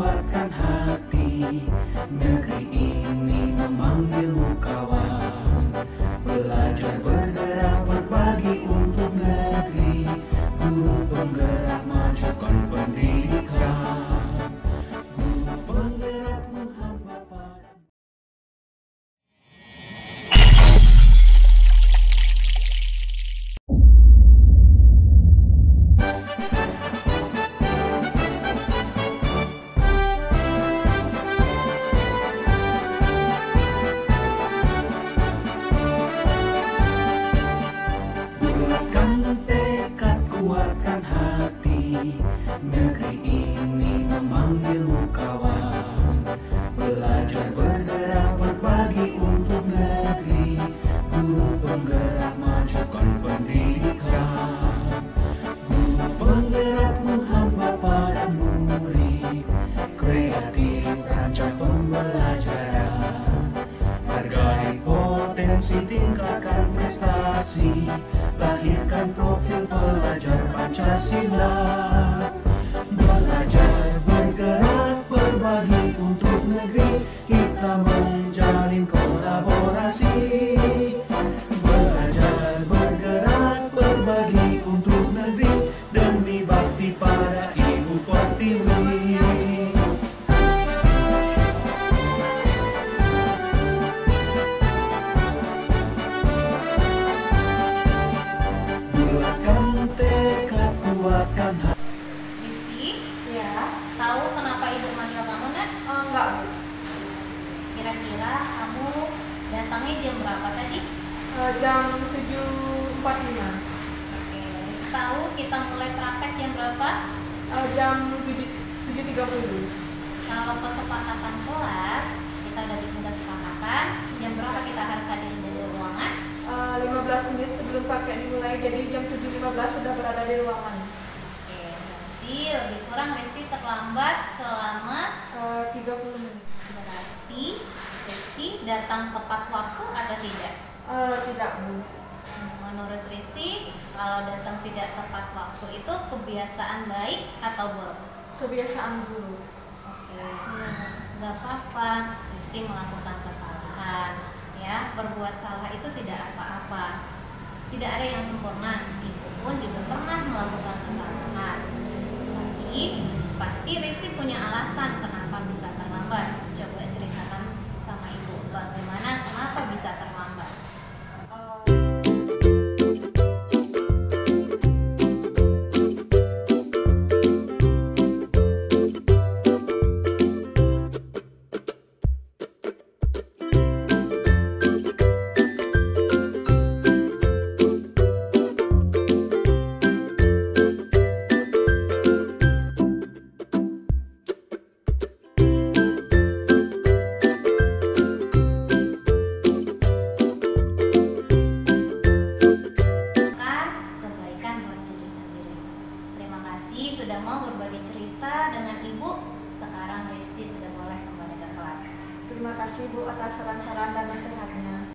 kuatkan hati, negeri ini memanggilmu kawan. Belajar bergerak berbagi untuk negeri, guru penggerak majukan pendidikan. Guru penggerak menghamba pada kuatkan hati, negeri ini memanggilmu kawan. Belajar bergerak berbagi untuk negeri, guru penggerak majukan pendidikan. Guru penggerak menghamba pada murid, kreatif rancang pembelajaran. Hargai potensi, tingkatkan prestasi, lahirkan profil pelajar Pancasila. Belajar bergerak berbagi untuk negeri, kita menjalin kolaborasi. Belajar bergerak berbagi untuk negeri, demi bakti pada Ibu Pertiwi. Kuatkan hati. Rizky? Ya. Tahu kenapa ibu manggil kamu, Nak? Enggak, Bu. Kira-kira kamu datangnya jam berapa tadi? Jam 7.45. Oke, Rizky tahu kita mulai praktek jam berapa? Jam 7.30. Kalau kesepakatan kelas, kita udah bikin kesepakatan, jam berapa kita harus hadir di ruangan? 15 menit sebelum praktek dimulai, jadi jam 7.15 sudah berada di ruangan. Oke, berarti lebih kurang Rizky terlambat selama 30 menit. Berarti Rizky datang tepat waktu atau tidak? Tidak, Bu. Menurut Rizky, kalau datang tidak tepat waktu itu kebiasaan baik atau buruk? Kebiasaan buruk. Oke, nggak apa-apa. Rizky melakukan kesalahan, ya. Berbuat salah itu tidak apa-apa. Tidak ada yang sempurna. Ibu pun juga pernah melakukan kesalahan. Tapi pasti Rizky punya alasan kenapa bisa terlambat. Coba ceritakan sama ibu, bagaimana kenapa bisa terlambat? Sudah mau berbagi cerita dengan ibu. Sekarang Rizky sudah boleh kembali ke kelas. Terima kasih, Bu, atas saran-saran dan nasihatnya.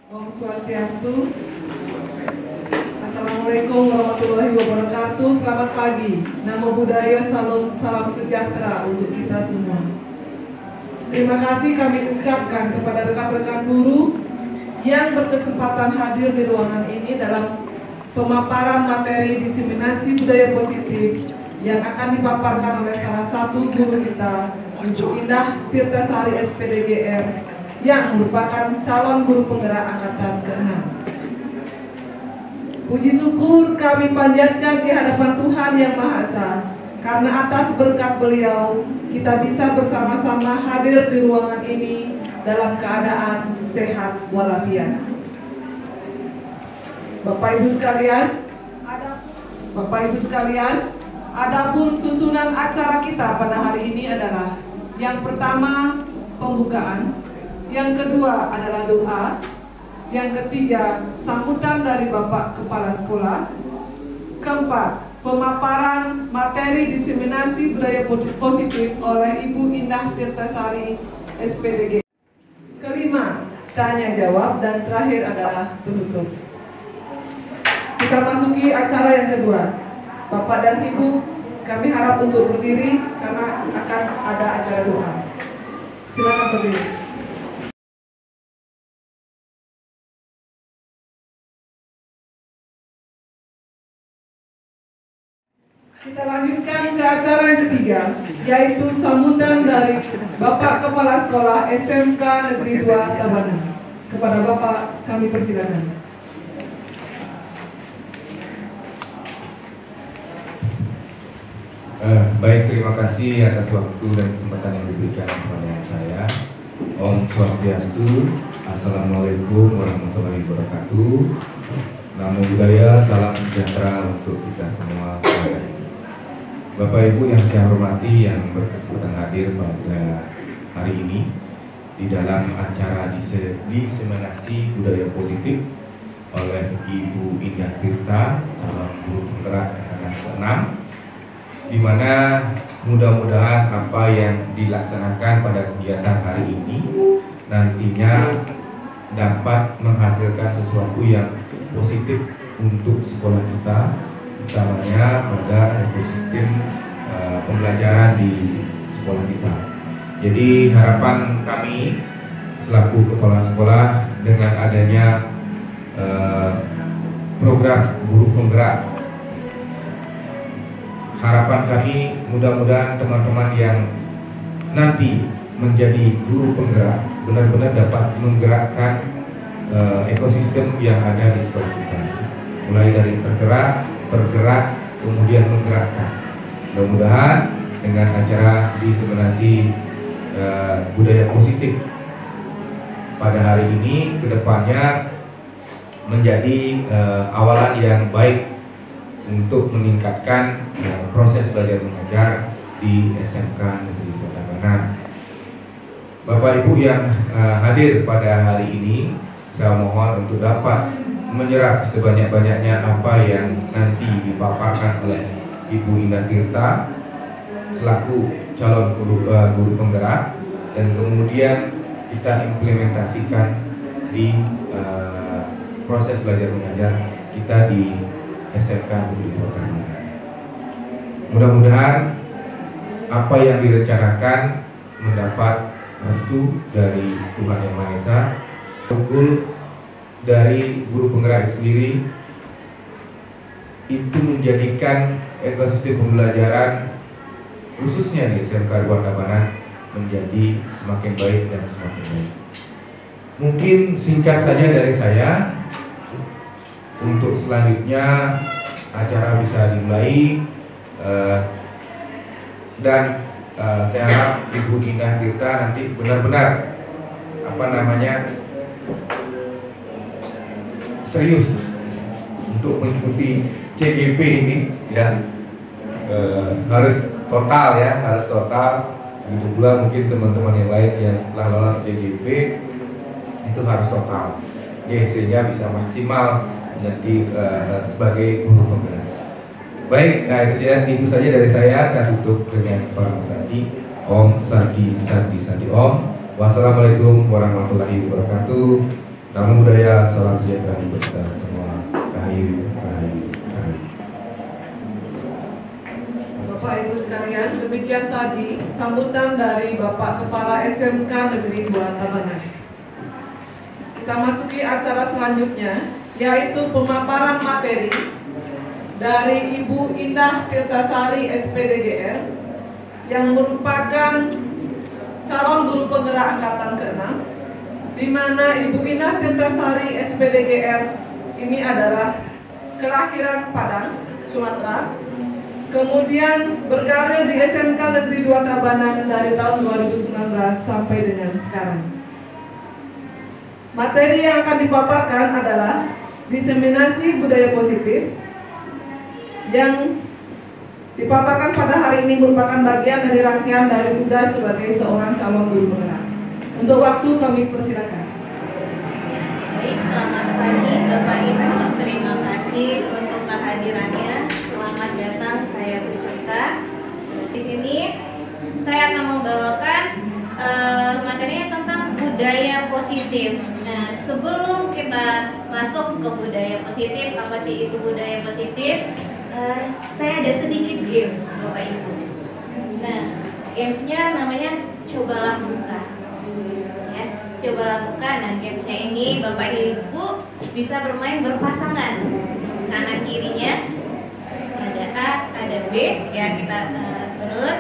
Om Swastiastu. Assalamualaikum warahmatullahi wabarakatuh. Selamat pagi. Namo Buddhaya, salam sejahtera untuk kita semua. Terima kasih kami ucapkan kepada rekan-rekan guru yang berkesempatan hadir di ruangan ini dalam pemaparan materi diseminasi budaya positif yang akan dipaparkan oleh salah satu guru kita, Ibu Indah Tirtasari SPDGR, yang merupakan calon guru penggerak angkatan ke-6. Puji syukur kami panjatkan di hadapan Tuhan Yang Maha Esa, karena atas berkat beliau kita bisa bersama-sama hadir di ruangan ini dalam keadaan sehat walafiat. Bapak Ibu sekalian, adapun susunan acara kita pada hari ini adalah: yang pertama pembukaan, yang kedua adalah doa, yang ketiga sambutan dari Bapak Kepala Sekolah, keempat pemaparan materi diseminasi budaya positif oleh Ibu Indah Tirtasari SPDG, kelima tanya jawab, dan terakhir adalah penutup. Kita masuki acara yang kedua. Bapak dan Ibu, kami harap untuk berdiri karena akan ada acara doa. Silakan berdiri. Kita lanjutkan ke acara yang ketiga, yaitu sambutan dari Bapak Kepala Sekolah SMK Negeri 2 Tabanan. Kepada Bapak kami persilakan. Baik, terima kasih atas waktu dan kesempatan yang diberikan kepada saya. Om Swastiastu, Assalamualaikum warahmatullahi wabarakatuh. Namo Buddhaya, salam sejahtera untuk kita semua. Bapak Ibu yang saya hormati, yang berkesempatan hadir pada hari ini di dalam acara diseminasi budaya positif oleh Ibu Indah Tirta, calon guru penggerak angkatan ke-6, di mana mudah-mudahan apa yang dilaksanakan pada kegiatan hari ini nantinya dapat menghasilkan sesuatu yang positif untuk sekolah kita, utamanya pada ekosistem pembelajaran di sekolah kita. Jadi harapan kami selaku kepala sekolah dengan adanya program guru penggerak, harapan kami mudah-mudahan teman-teman yang nanti menjadi guru penggerak benar-benar dapat menggerakkan ekosistem yang ada di sekolah kita, mulai dari bergerak, kemudian menggerakkan. Mudah-mudahan dengan acara diseminasi budaya positif pada hari ini kedepannya menjadi awalan yang baik untuk meningkatkan proses belajar mengajar di SMK Negeri 2 Tabanan. Bapak Ibu yang hadir pada hari ini, saya mohon untuk dapat menyerap sebanyak-banyaknya apa yang nanti dipaparkan oleh Ibu Indah Tirta selaku calon guru penggerak, dan kemudian kita implementasikan di proses belajar mengajar kita di SMK Negeri 2 Tabanan. Mudah-mudahan apa yang direncanakan mendapat restu dari Tuhan Yang Maha Esa. Tukul dari guru penggerak sendiri itu menjadikan ekosistem pembelajaran khususnya di SMK 2 Tabanan menjadi semakin baik dan semakin baik. Mungkin singkat saja dari saya. Untuk selanjutnya acara bisa dimulai dan saya harap Ibu Indah Tirta nanti benar-benar serius untuk mengikuti CGP ini ya. Harus total. Begitu pula mungkin teman-teman yang lain yang setelah lolos CGP itu harus total ya, sehingga bisa maksimal menjadi sebagai guru penggerak. Baik, itu saja dari saya. Saya tutup dengan Pak Sadi. Om Sadi Sadi Sadi Om. Wassalamualaikum warahmatullahi wabarakatuh. Namo Buddhaya, salam sejahtera untuk kita semua. Rahayu, rahayu, rahayu. Bapak Ibu sekalian, demikian tadi sambutan dari Bapak Kepala SMK Negeri 2 Tabanan. Kita masuki acara selanjutnya, yaitu pemaparan materi dari Ibu Indah Tirtasari SPDGR yang merupakan calon guru penggerak angkatan ke-6, di mana Ibu Indah Tirtasari SPDGR ini adalah kelahiran Padang, Sumatera. Kemudian berkarir di SMK Negeri 2 Tabanan dari tahun 2019 sampai dengan sekarang. Materi yang akan dipaparkan adalah diseminasi budaya positif yang dipaparkan pada hari ini merupakan bagian dari rangkaian dari tugas sebagai seorang calon guru penggerak. Untuk waktu kami persilakan. Baik, selamat pagi Bapak Ibu. Terima kasih untuk kehadirannya. Selamat datang saya ucapkan. Di sini saya akan membawakan materinya tentang budaya positif. Nah, sebelum kita masuk ke budaya positif, apa sih itu budaya positif? Saya ada sedikit games, Bapak Ibu. Nah, gamesnya namanya cobalah buka. Ya, cobalah buka. Nah, gamesnya ini Bapak Ibu bisa bermain berpasangan. Kanan kirinya ada A, ada B. Ya, kita terus.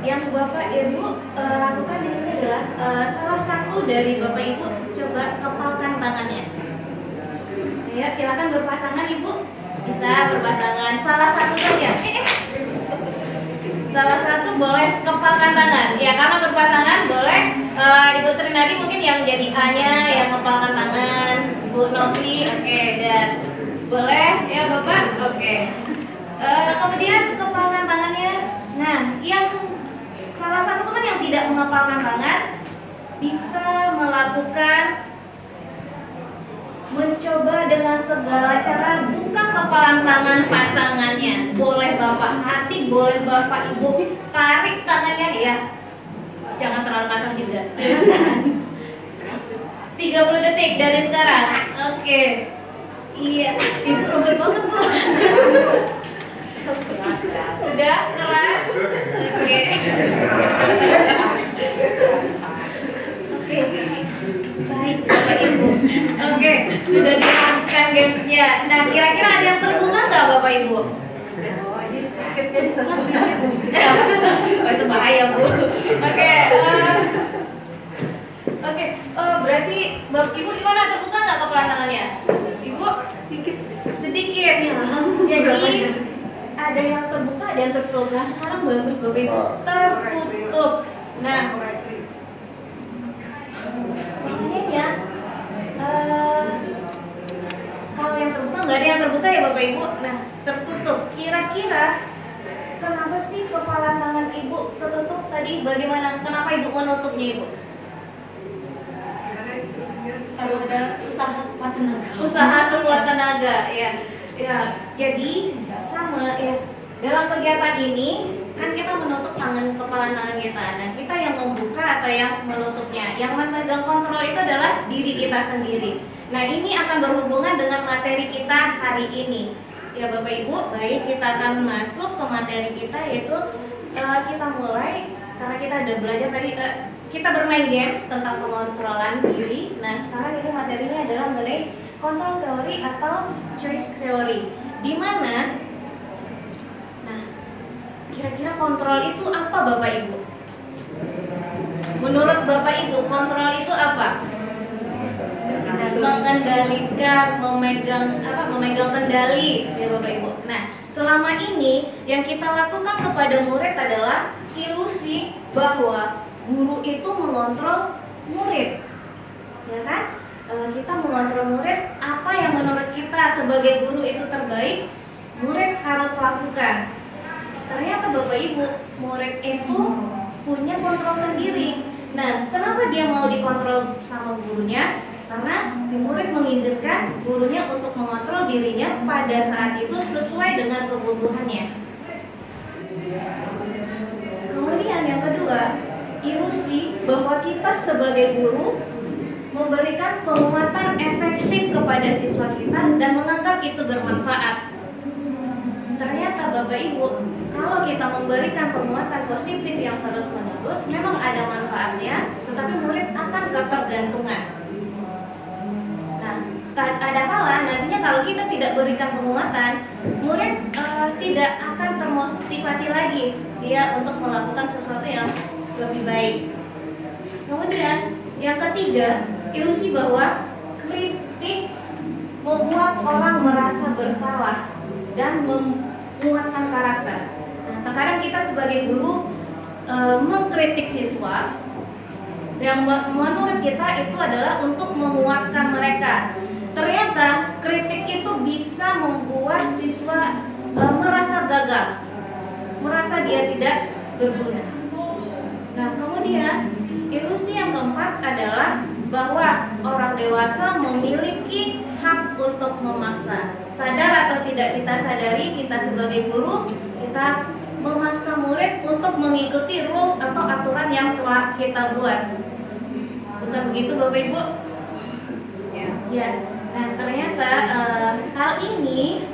Yang Bapak Ibu lakukan di sini adalah salah satu dari Bapak Ibu coba kepalkan tangannya. Ya, silakan berpasangan Ibu. Bisa berpasangan. Salah satu saja. Salah satu boleh kepalkan tangan. Ya, karena berpasangan boleh. Ibu Sri Nadi mungkin yang jadi A-nya yang kepalkan tangan. Bu Novi, oke, dan boleh ya Bapak, oke. Kemudian kepalkan tangannya. Nah, yang salah satu teman yang tidak mengepalkan tangan bisa melakukan mencoba dengan segala cara buka kepalan tangan pasangannya. Boleh Bapak hati, boleh Bapak Ibu tarik tangannya ya. Jangan terlalu kasar juga. Silakan. 30 detik dari sekarang. Oke. Iya, Ibu robot banget Bu. Sudah keras. Oke. Oke. Baik Bapak Ibu. Oke, sudah dilanjutkan gamesnya. Nah, kira-kira ada yang terbuka nggak Bapak Ibu? Oh, itu bahaya Bu. Oke, berarti Bapak Ibu gimana, terbuka nggak kepalan tangannya? Ibu? Sedikit. Jadi ada yang terbuka, ada yang tertutup. Nah, sekarang bagus Bapak Ibu, tertutup. Nah, pertanyaannya, kalau yang terbuka, nggak ada yang terbuka ya Bapak Ibu. Nah, tertutup. Kira-kira kenapa sih kepala tangan Ibu tertutup tadi? Bagaimana? Kenapa Ibu menutupnya Ibu? Kalau ada usaha sekuat tenaga. Usaha sekuat tenaga, ya. Ya, jadi sama ya. Dalam kegiatan ini kan kita menutup kepala tangan kita. Nah, kita yang membuka atau yang menutupnya. Yang memegang kontrol itu adalah diri kita sendiri. Nah, ini akan berhubungan dengan materi kita hari ini. Ya Bapak Ibu, baik, kita akan masuk ke materi kita, yaitu kita mulai karena kita udah belajar tadi, kita bermain games tentang pengontrolan diri. Nah, sekarang ini materinya adalah mengenai kontrol teori atau choice theory. Di mana, nah, kira-kira kontrol itu apa Bapak Ibu? Menurut Bapak Ibu, kontrol itu apa? Mengendalikan, memegang kendali ya Bapak Ibu. Nah, selama ini yang kita lakukan kepada murid adalah ilusi bahwa guru itu mengontrol murid, ya kan? Kita mengontrol murid, apa yang menurut kita sebagai guru itu terbaik, murid harus lakukan. Ternyata Bapak Ibu, murid itu punya kontrol sendiri. Nah, kenapa dia mau dikontrol sama gurunya? Karena si murid mengizinkan gurunya untuk mengontrol dirinya pada saat itu sesuai dengan kebutuhannya. Kemudian yang kedua, ilusi bahwa kita sebagai guru memberikan penguatan efektif kepada siswa kita dan menganggap itu bermanfaat. Ternyata Bapak Ibu, kalau kita memberikan penguatan positif yang terus-menerus, memang ada manfaatnya, tetapi murid akan ketergantungan. Ada kala nantinya kalau kita tidak berikan penguatan, murid tidak akan termotivasi lagi dia untuk melakukan sesuatu yang lebih baik. Kemudian yang ketiga, ilusi bahwa kritik membuat orang merasa bersalah dan menguatkan karakter. Nah, terkadang kita sebagai guru mengkritik siswa yang menurut kita itu adalah untuk menguatkan mereka. Ternyata kritik itu bisa membuat siswa merasa gagal, merasa dia tidak berguna. Nah, kemudian ilusi yang keempat adalah bahwa orang dewasa memiliki hak untuk memaksa. Sadar atau tidak kita sadari, kita sebagai guru, kita memaksa murid untuk mengikuti rules atau aturan yang telah kita buat. Bukan begitu Bapak Ibu? Ya. Nah, ternyata hal ini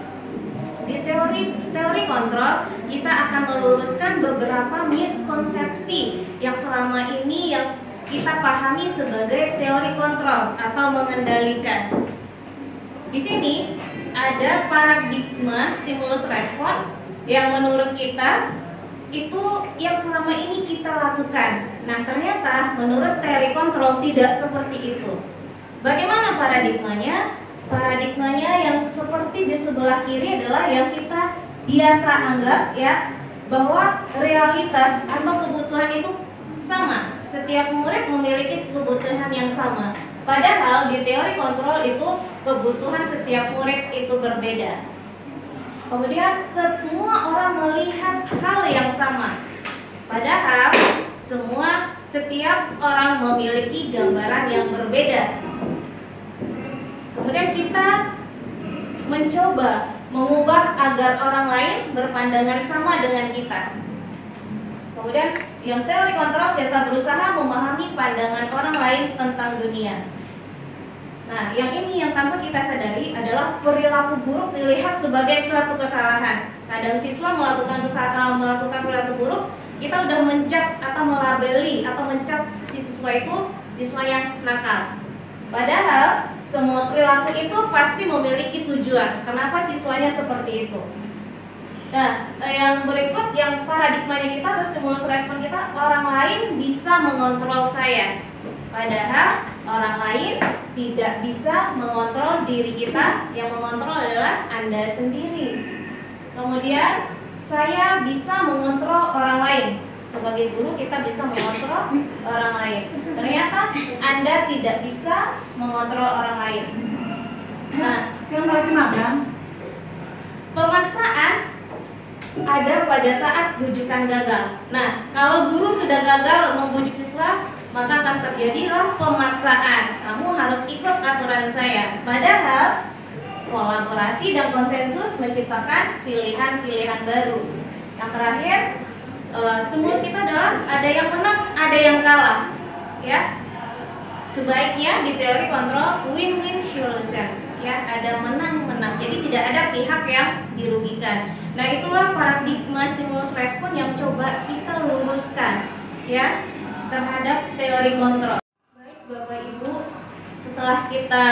di teori kontrol kita akan meluruskan beberapa miskonsepsi yang selama ini yang kita pahami sebagai teori kontrol atau mengendalikan. Di sini ada paradigma stimulus respon yang menurut kita itu yang selama ini kita lakukan. Nah, ternyata menurut teori kontrol tidak seperti itu. Bagaimana paradigmanya? Paradigmanya yang seperti di sebelah kiri adalah yang kita biasa anggap ya, bahwa realitas atau kebutuhan itu sama. Setiap murid memiliki kebutuhan yang sama. Padahal di teori kontrol itu kebutuhan setiap murid itu berbeda. Kemudian semua orang melihat hal yang sama. Padahal setiap orang memiliki gambaran yang berbeda. Kemudian kita mencoba mengubah agar orang lain berpandangan sama dengan kita. Kemudian yang teori kontrol kita berusaha memahami pandangan orang lain tentang dunia. Nah, yang ini yang tanpa kita sadari adalah perilaku buruk dilihat sebagai suatu kesalahan. Kadang siswa melakukan perilaku buruk, kita udah menjudge atau melabeli atau mencap si siswa itu siswa yang nakal. Padahal semua perilaku itu pasti memiliki tujuan. Kenapa siswanya seperti itu? Nah, yang berikut yang paradigmanya kita atau stimulus respon kita, orang lain bisa mengontrol saya. Padahal orang lain tidak bisa mengontrol diri kita, yang mengontrol adalah Anda sendiri. Kemudian saya bisa mengontrol orang lain. Sebagai guru kita bisa mengontrol orang lain. Ternyata Anda tidak bisa mengontrol orang lain. Nah, pemaksaan ada pada saat bujukan gagal. Nah, kalau guru sudah gagal membujuk siswa, maka akan terjadilah pemaksaan. Kamu harus ikut aturan saya. Padahal kolaborasi dan konsensus menciptakan pilihan-pilihan baru. Yang terakhir, stimulus kita adalah ada yang menang, ada yang kalah. Ya, sebaiknya di teori kontrol win-win solution. Ya, ada menang-menang. Jadi tidak ada pihak yang dirugikan. Nah, itulah paradigma stimulus respon yang coba kita luruskan, ya, terhadap teori kontrol. Baik Bapak Ibu, setelah kita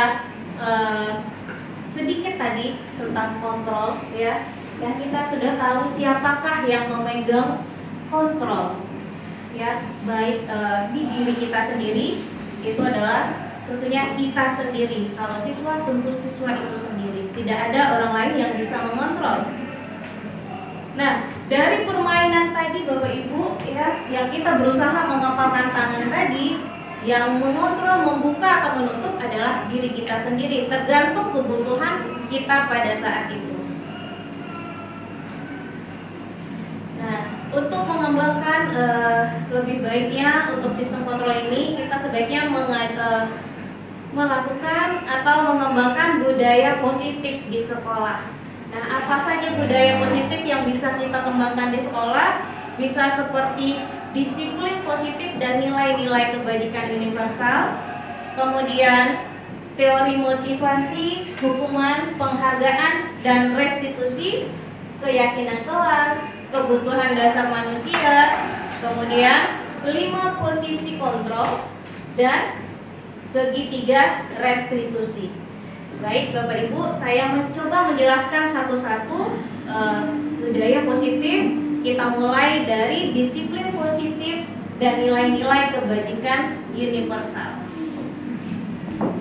sedikit tadi tentang kontrol, ya kita sudah tahu siapakah yang memegang kontrol, ya, baik di diri kita sendiri, itu adalah tentunya kita sendiri. Kalau siswa, tentu siswa itu sendiri. Tidak ada orang lain yang bisa mengontrol. Nah, dari permainan tadi Bapak Ibu, ya, yang kita berusaha mengepalkan tangan tadi, yang mengontrol, membuka atau menutup adalah diri kita sendiri, tergantung kebutuhan kita pada saat itu. Nah, untuk mengembangkan lebih baiknya untuk sistem kontrol ini, kita sebaiknya melakukan atau mengembangkan budaya positif di sekolah. Nah, apa saja budaya positif yang bisa kita kembangkan di sekolah? Bisa seperti disiplin positif dan nilai-nilai kebajikan universal. Kemudian teori motivasi, hukuman, penghargaan, dan restitusi, keyakinan kelas, kebutuhan dasar manusia, kemudian 5 posisi kontrol, dan segitiga restitusi. Baik Bapak Ibu, saya mencoba menjelaskan satu-satu budaya positif. Kita mulai dari disiplin positif dan nilai-nilai kebajikan universal.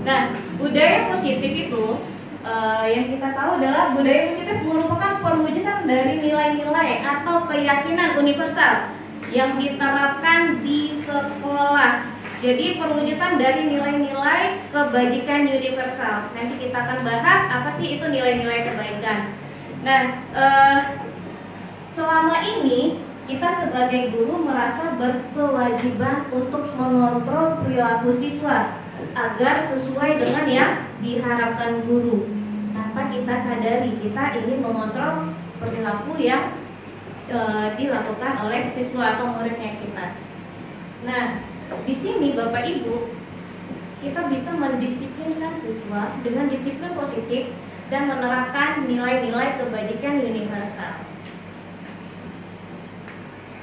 Nah, budaya positif itu yang kita tahu adalah budaya positif merupakan perwujudan dari nilai-nilai atau keyakinan universal yang diterapkan di sekolah. Jadi perwujudan dari nilai-nilai kebajikan universal. Nanti kita akan bahas apa sih itu nilai-nilai kebaikan. Nah, selama ini kita sebagai guru merasa berkewajiban untuk mengontrol perilaku siswa agar sesuai dengan yang diharapkan guru. Tanpa kita sadari kita ingin mengontrol perilaku yang dilakukan oleh siswa atau muridnya kita. Nah, di sini Bapak Ibu, kita bisa mendisiplinkan siswa dengan disiplin positif dan menerapkan nilai-nilai kebajikan universal.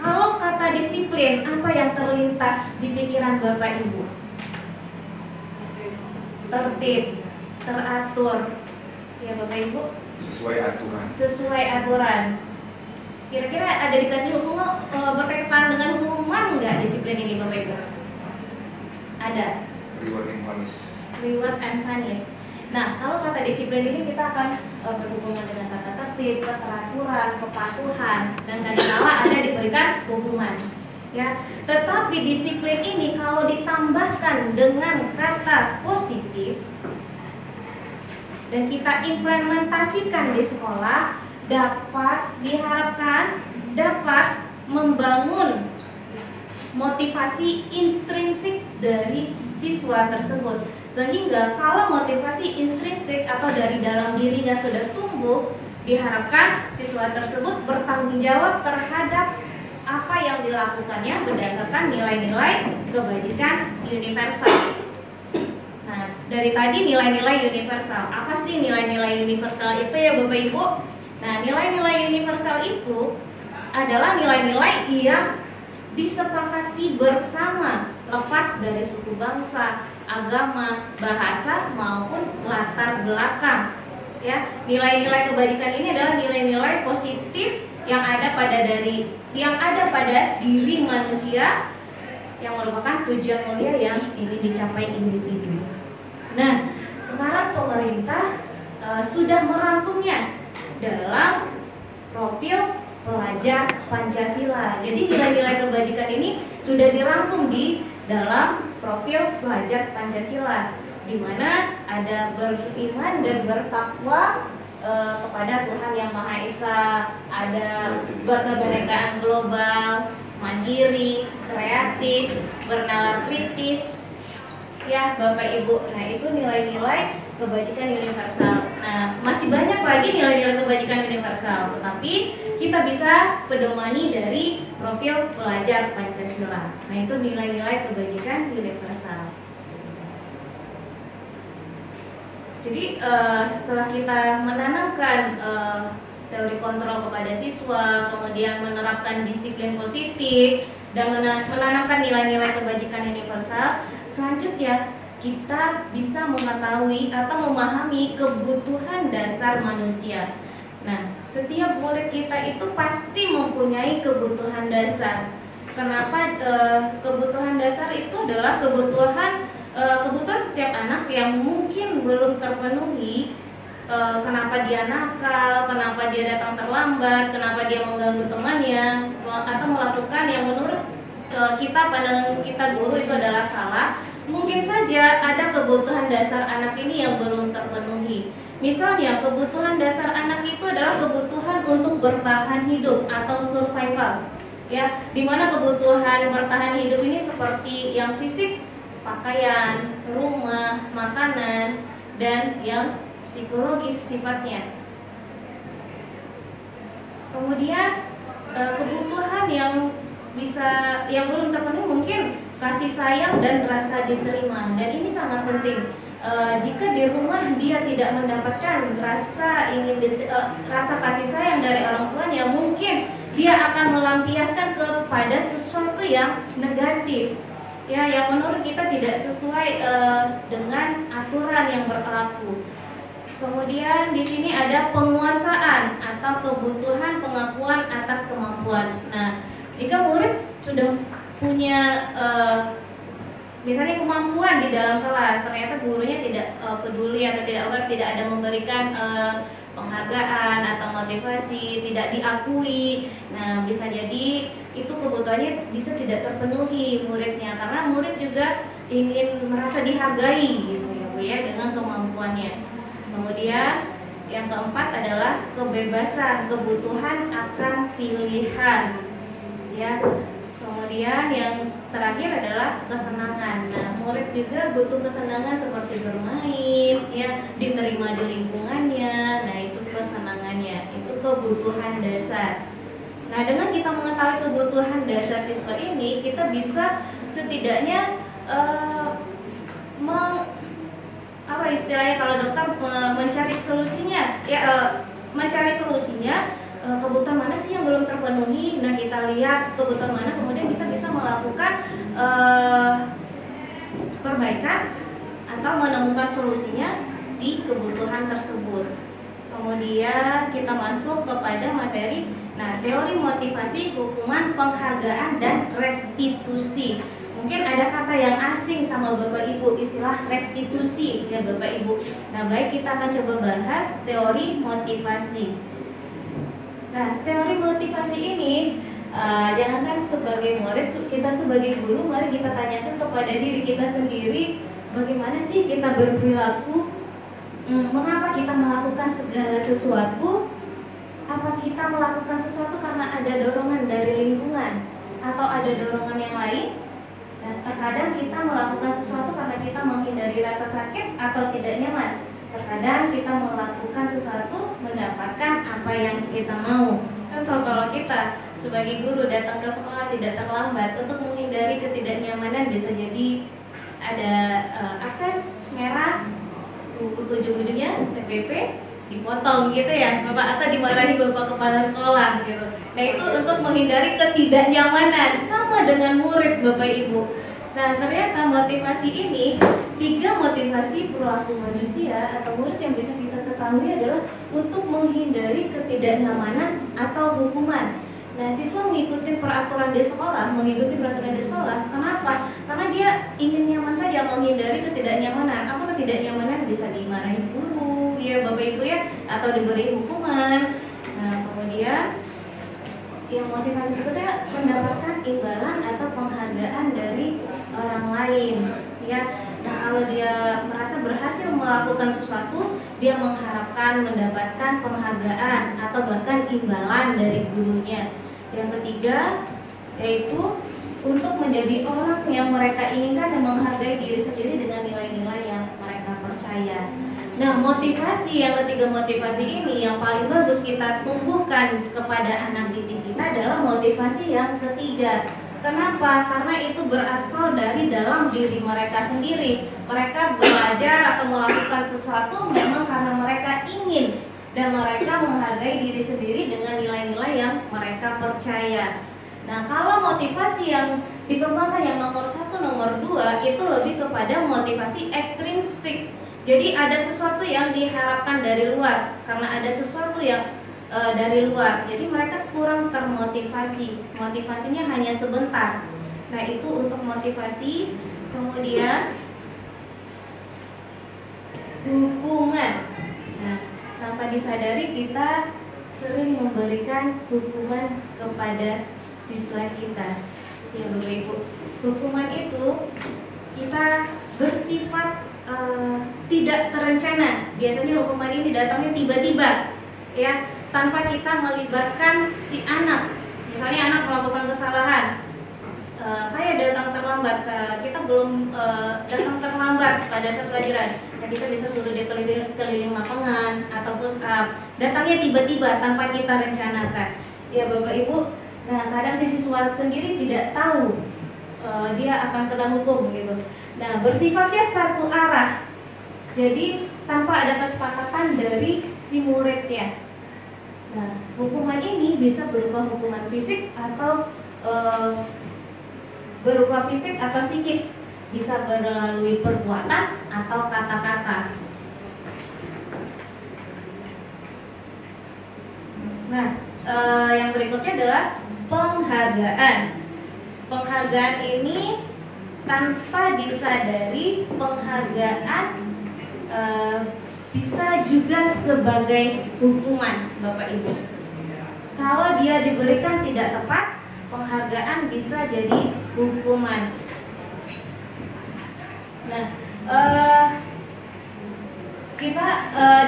Kalau kata disiplin, apa yang terlintas di pikiran Bapak Ibu? Tertib, teratur, ya Bapak Ibu? Sesuai aturan. Sesuai aturan. Kira-kira ada dikasih hukum berkaitan dengan hukuman nggak disiplin ini Bapak Ibu? Ada. Reward and punish. Reward and punish. Nah, kalau kata disiplin ini kita akan berhubungan dengan tata tertib, keteraturan, kepatuhan, dan kadang-kala ada diberikan hukuman. Ya, tetapi disiplin ini kalau ditambahkan dengan kata positif dan kita implementasikan di sekolah, diharapkan dapat membangun motivasi intrinsik dari siswa tersebut. Sehingga kalau motivasi intrinsik atau dari dalam dirinya sudah tumbuh, diharapkan siswa tersebut bertanggung jawab terhadap apa yang dilakukannya berdasarkan nilai-nilai kebajikan universal. Nah, dari tadi nilai-nilai universal. Apa sih nilai-nilai universal itu ya Bapak Ibu? Nah, nilai-nilai universal itu adalah nilai-nilai yang disepakati bersama, lepas dari suku bangsa, agama, bahasa maupun latar belakang. Ya, nilai-nilai kebajikan ini adalah nilai-nilai positif yang ada pada diri manusia yang merupakan tujuan mulia yang ingin dicapai individu. Nah, sekarang pemerintah sudah merangkumnya dalam profil pelajar Pancasila. Jadi nilai-nilai kebajikan ini sudah dirangkum di dalam profil pelajar Pancasila, di mana ada beriman dan bertakwa kepada Tuhan Yang Maha Esa, ada kebinekaan global, mandiri, kreatif, bernalar kritis, ya Bapak Ibu. Nah, itu nilai-nilai kebajikan universal. Nah, masih banyak lagi nilai-nilai kebajikan universal, tetapi kita bisa pedomani dari profil pelajar Pancasila. Nah, itu nilai-nilai kebajikan universal. Jadi setelah kita menanamkan teori kontrol kepada siswa, kemudian menerapkan disiplin positif dan menanamkan nilai-nilai kebajikan universal, selanjutnya kita bisa mengetahui atau memahami kebutuhan dasar manusia. Nah, setiap murid kita itu pasti mempunyai kebutuhan dasar. Kenapa kebutuhan dasar itu adalah kebutuhan setiap anak yang mungkin belum terpenuhi. Kenapa dia nakal, kenapa dia datang terlambat, kenapa dia mengganggu temannya, atau melakukan yang menurut pandangan kita guru itu adalah salah. Mungkin saja ada kebutuhan dasar anak ini yang belum terpenuhi. Misalnya kebutuhan dasar anak itu adalah kebutuhan untuk bertahan hidup atau survival, ya, dimana kebutuhan bertahan hidup ini seperti yang fisik, pakaian, rumah, makanan, dan yang psikologis sifatnya. Kemudian kebutuhan yang belum terpenuhi mungkin kasih sayang dan rasa diterima, dan ini sangat penting. Jika di rumah dia tidak mendapatkan rasa kasih sayang dari orang tuanya, mungkin dia akan melampiaskan kepada sesuatu yang negatif, ya, yang menurut kita tidak sesuai dengan aturan yang berlaku. Kemudian di sini ada penguasaan atau kebutuhan pengakuan atas kemampuan. Nah, jika murid sudah punya misalnya kemampuan di dalam kelas, ternyata gurunya tidak peduli atau tidak aware, tidak ada memberikan penghargaan atau motivasi, tidak diakui. Nah, bisa jadi itu kebutuhannya bisa tidak terpenuhi muridnya, karena murid juga ingin merasa dihargai gitu ya Bu ya, dengan kemampuannya. Kemudian yang keempat adalah kebebasan, kebutuhan akan pilihan ya. Kemudian yang terakhir adalah kesenangan. Nah, murid juga butuh kesenangan seperti bermain, ya, diterima di lingkungannya. Nah, itu kesenangannya, itu kebutuhan dasar. Nah, dengan kita mengetahui kebutuhan dasar siswa ini, kita bisa setidaknya apa istilahnya kalau dokter mencari solusinya, ya, mencari solusinya. Kebutuhan mana sih yang belum terpenuhi? Nah, kita lihat kebutuhan mana, kemudian kita bisa melakukan perbaikan atau menemukan solusinya di kebutuhan tersebut. Kemudian kita masuk kepada materi, nah, teori motivasi, hukuman, penghargaan, dan restitusi. Mungkin ada kata yang asing sama Bapak Ibu, istilah restitusi ya Bapak Ibu. Nah, baik, kita akan coba bahas teori motivasi. Nah, teori motivasi ini jangankan sebagai murid, kita sebagai guru, mari kita tanyakan kepada diri kita sendiri, bagaimana sih kita berperilaku, mengapa kita melakukan segala sesuatu, apa kita melakukan sesuatu karena ada dorongan dari lingkungan atau ada dorongan yang lain. Nah, terkadang kita melakukan sesuatu karena kita menghindari rasa sakit atau tidak nyaman. Terkadang kita melakukan sesuatu mendapatkan apa yang kita mau. Contoh, kalau kita sebagai guru datang ke sekolah tidak terlambat untuk menghindari ketidaknyamanan, bisa jadi ada aksen merah, ujung-ujungnya TPP dipotong gitu ya Bapak, atau dimarahi Bapak Kepala Sekolah gitu. Nah, itu untuk menghindari ketidaknyamanan, sama dengan murid Bapak Ibu. Nah, ternyata motivasi ini, 3 motivasi perilaku manusia atau murid yang bisa kita ketahui adalah untuk menghindari ketidaknyamanan atau hukuman. Nah, siswa mengikuti peraturan di sekolah, kenapa? Karena dia ingin nyaman saja, menghindari ketidaknyamanan. Apa ketidaknyamanan? Bisa dimarahi guru, ya Bapak Ibu ya, atau diberi hukuman. Nah, kemudian yang motivasi berikutnya mendapatkan imbalan atau penghargaan dari orang lain ya. Nah, kalau dia merasa berhasil melakukan sesuatu, dia mengharapkan mendapatkan penghargaan atau bahkan imbalan dari gurunya. Yang ketiga yaitu untuk menjadi orang yang mereka inginkan dan menghargai diri sendiri dengan nilai-nilai yang mereka percaya. Nah, motivasi yang ketiga, motivasi ini yang paling bagus kita tumbuhkan kepada anak didik kita adalah motivasi yang ketiga. Kenapa? Karena itu berasal dari dalam diri mereka sendiri. Mereka belajar atau melakukan sesuatu memang karena mereka ingin dan mereka menghargai diri sendiri dengan nilai-nilai yang mereka percaya. Nah, kalau motivasi yang dikembangkan yang nomor 1, nomor 2 itu lebih kepada motivasi ekstrinsik. Jadi ada sesuatu yang diharapkan dari luar, karena ada sesuatu yang dari luar. Jadi mereka kurang termotivasi. Motivasinya hanya sebentar. Nah, itu untuk motivasi. Kemudian hukuman. Nah, tanpa disadari kita sering memberikan hukuman kepada siswa kita. Ya, Bapak Ibu. Hukuman itu kita bersifat tidak terencana. Biasanya hukuman ini datangnya tiba-tiba, ya, tanpa kita melibatkan si anak. Misalnya anak melakukan kesalahan, kayak datang terlambat, kita belum datang terlambat pada saat pelajaran. Nah, kita bisa suruh dia keliling lapangan atau push up. Datangnya tiba-tiba tanpa kita rencanakan. Ya Bapak Ibu, nah kadang si siswa sendiri tidak tahu dia akan kena hukum gitu. Nah, bersifatnya satu arah. Jadi tanpa ada kesepakatan dari si muridnya. Nah, hukuman ini bisa berupa hukuman fisik atau berupa fisik atau psikis, bisa melalui perbuatan atau kata-kata. Nah, yang berikutnya adalah penghargaan. Penghargaan ini tanpa disadari penghargaan bisa juga sebagai hukuman, Bapak Ibu. Kalau dia diberikan tidak tepat, penghargaan bisa jadi hukuman. Nah, kita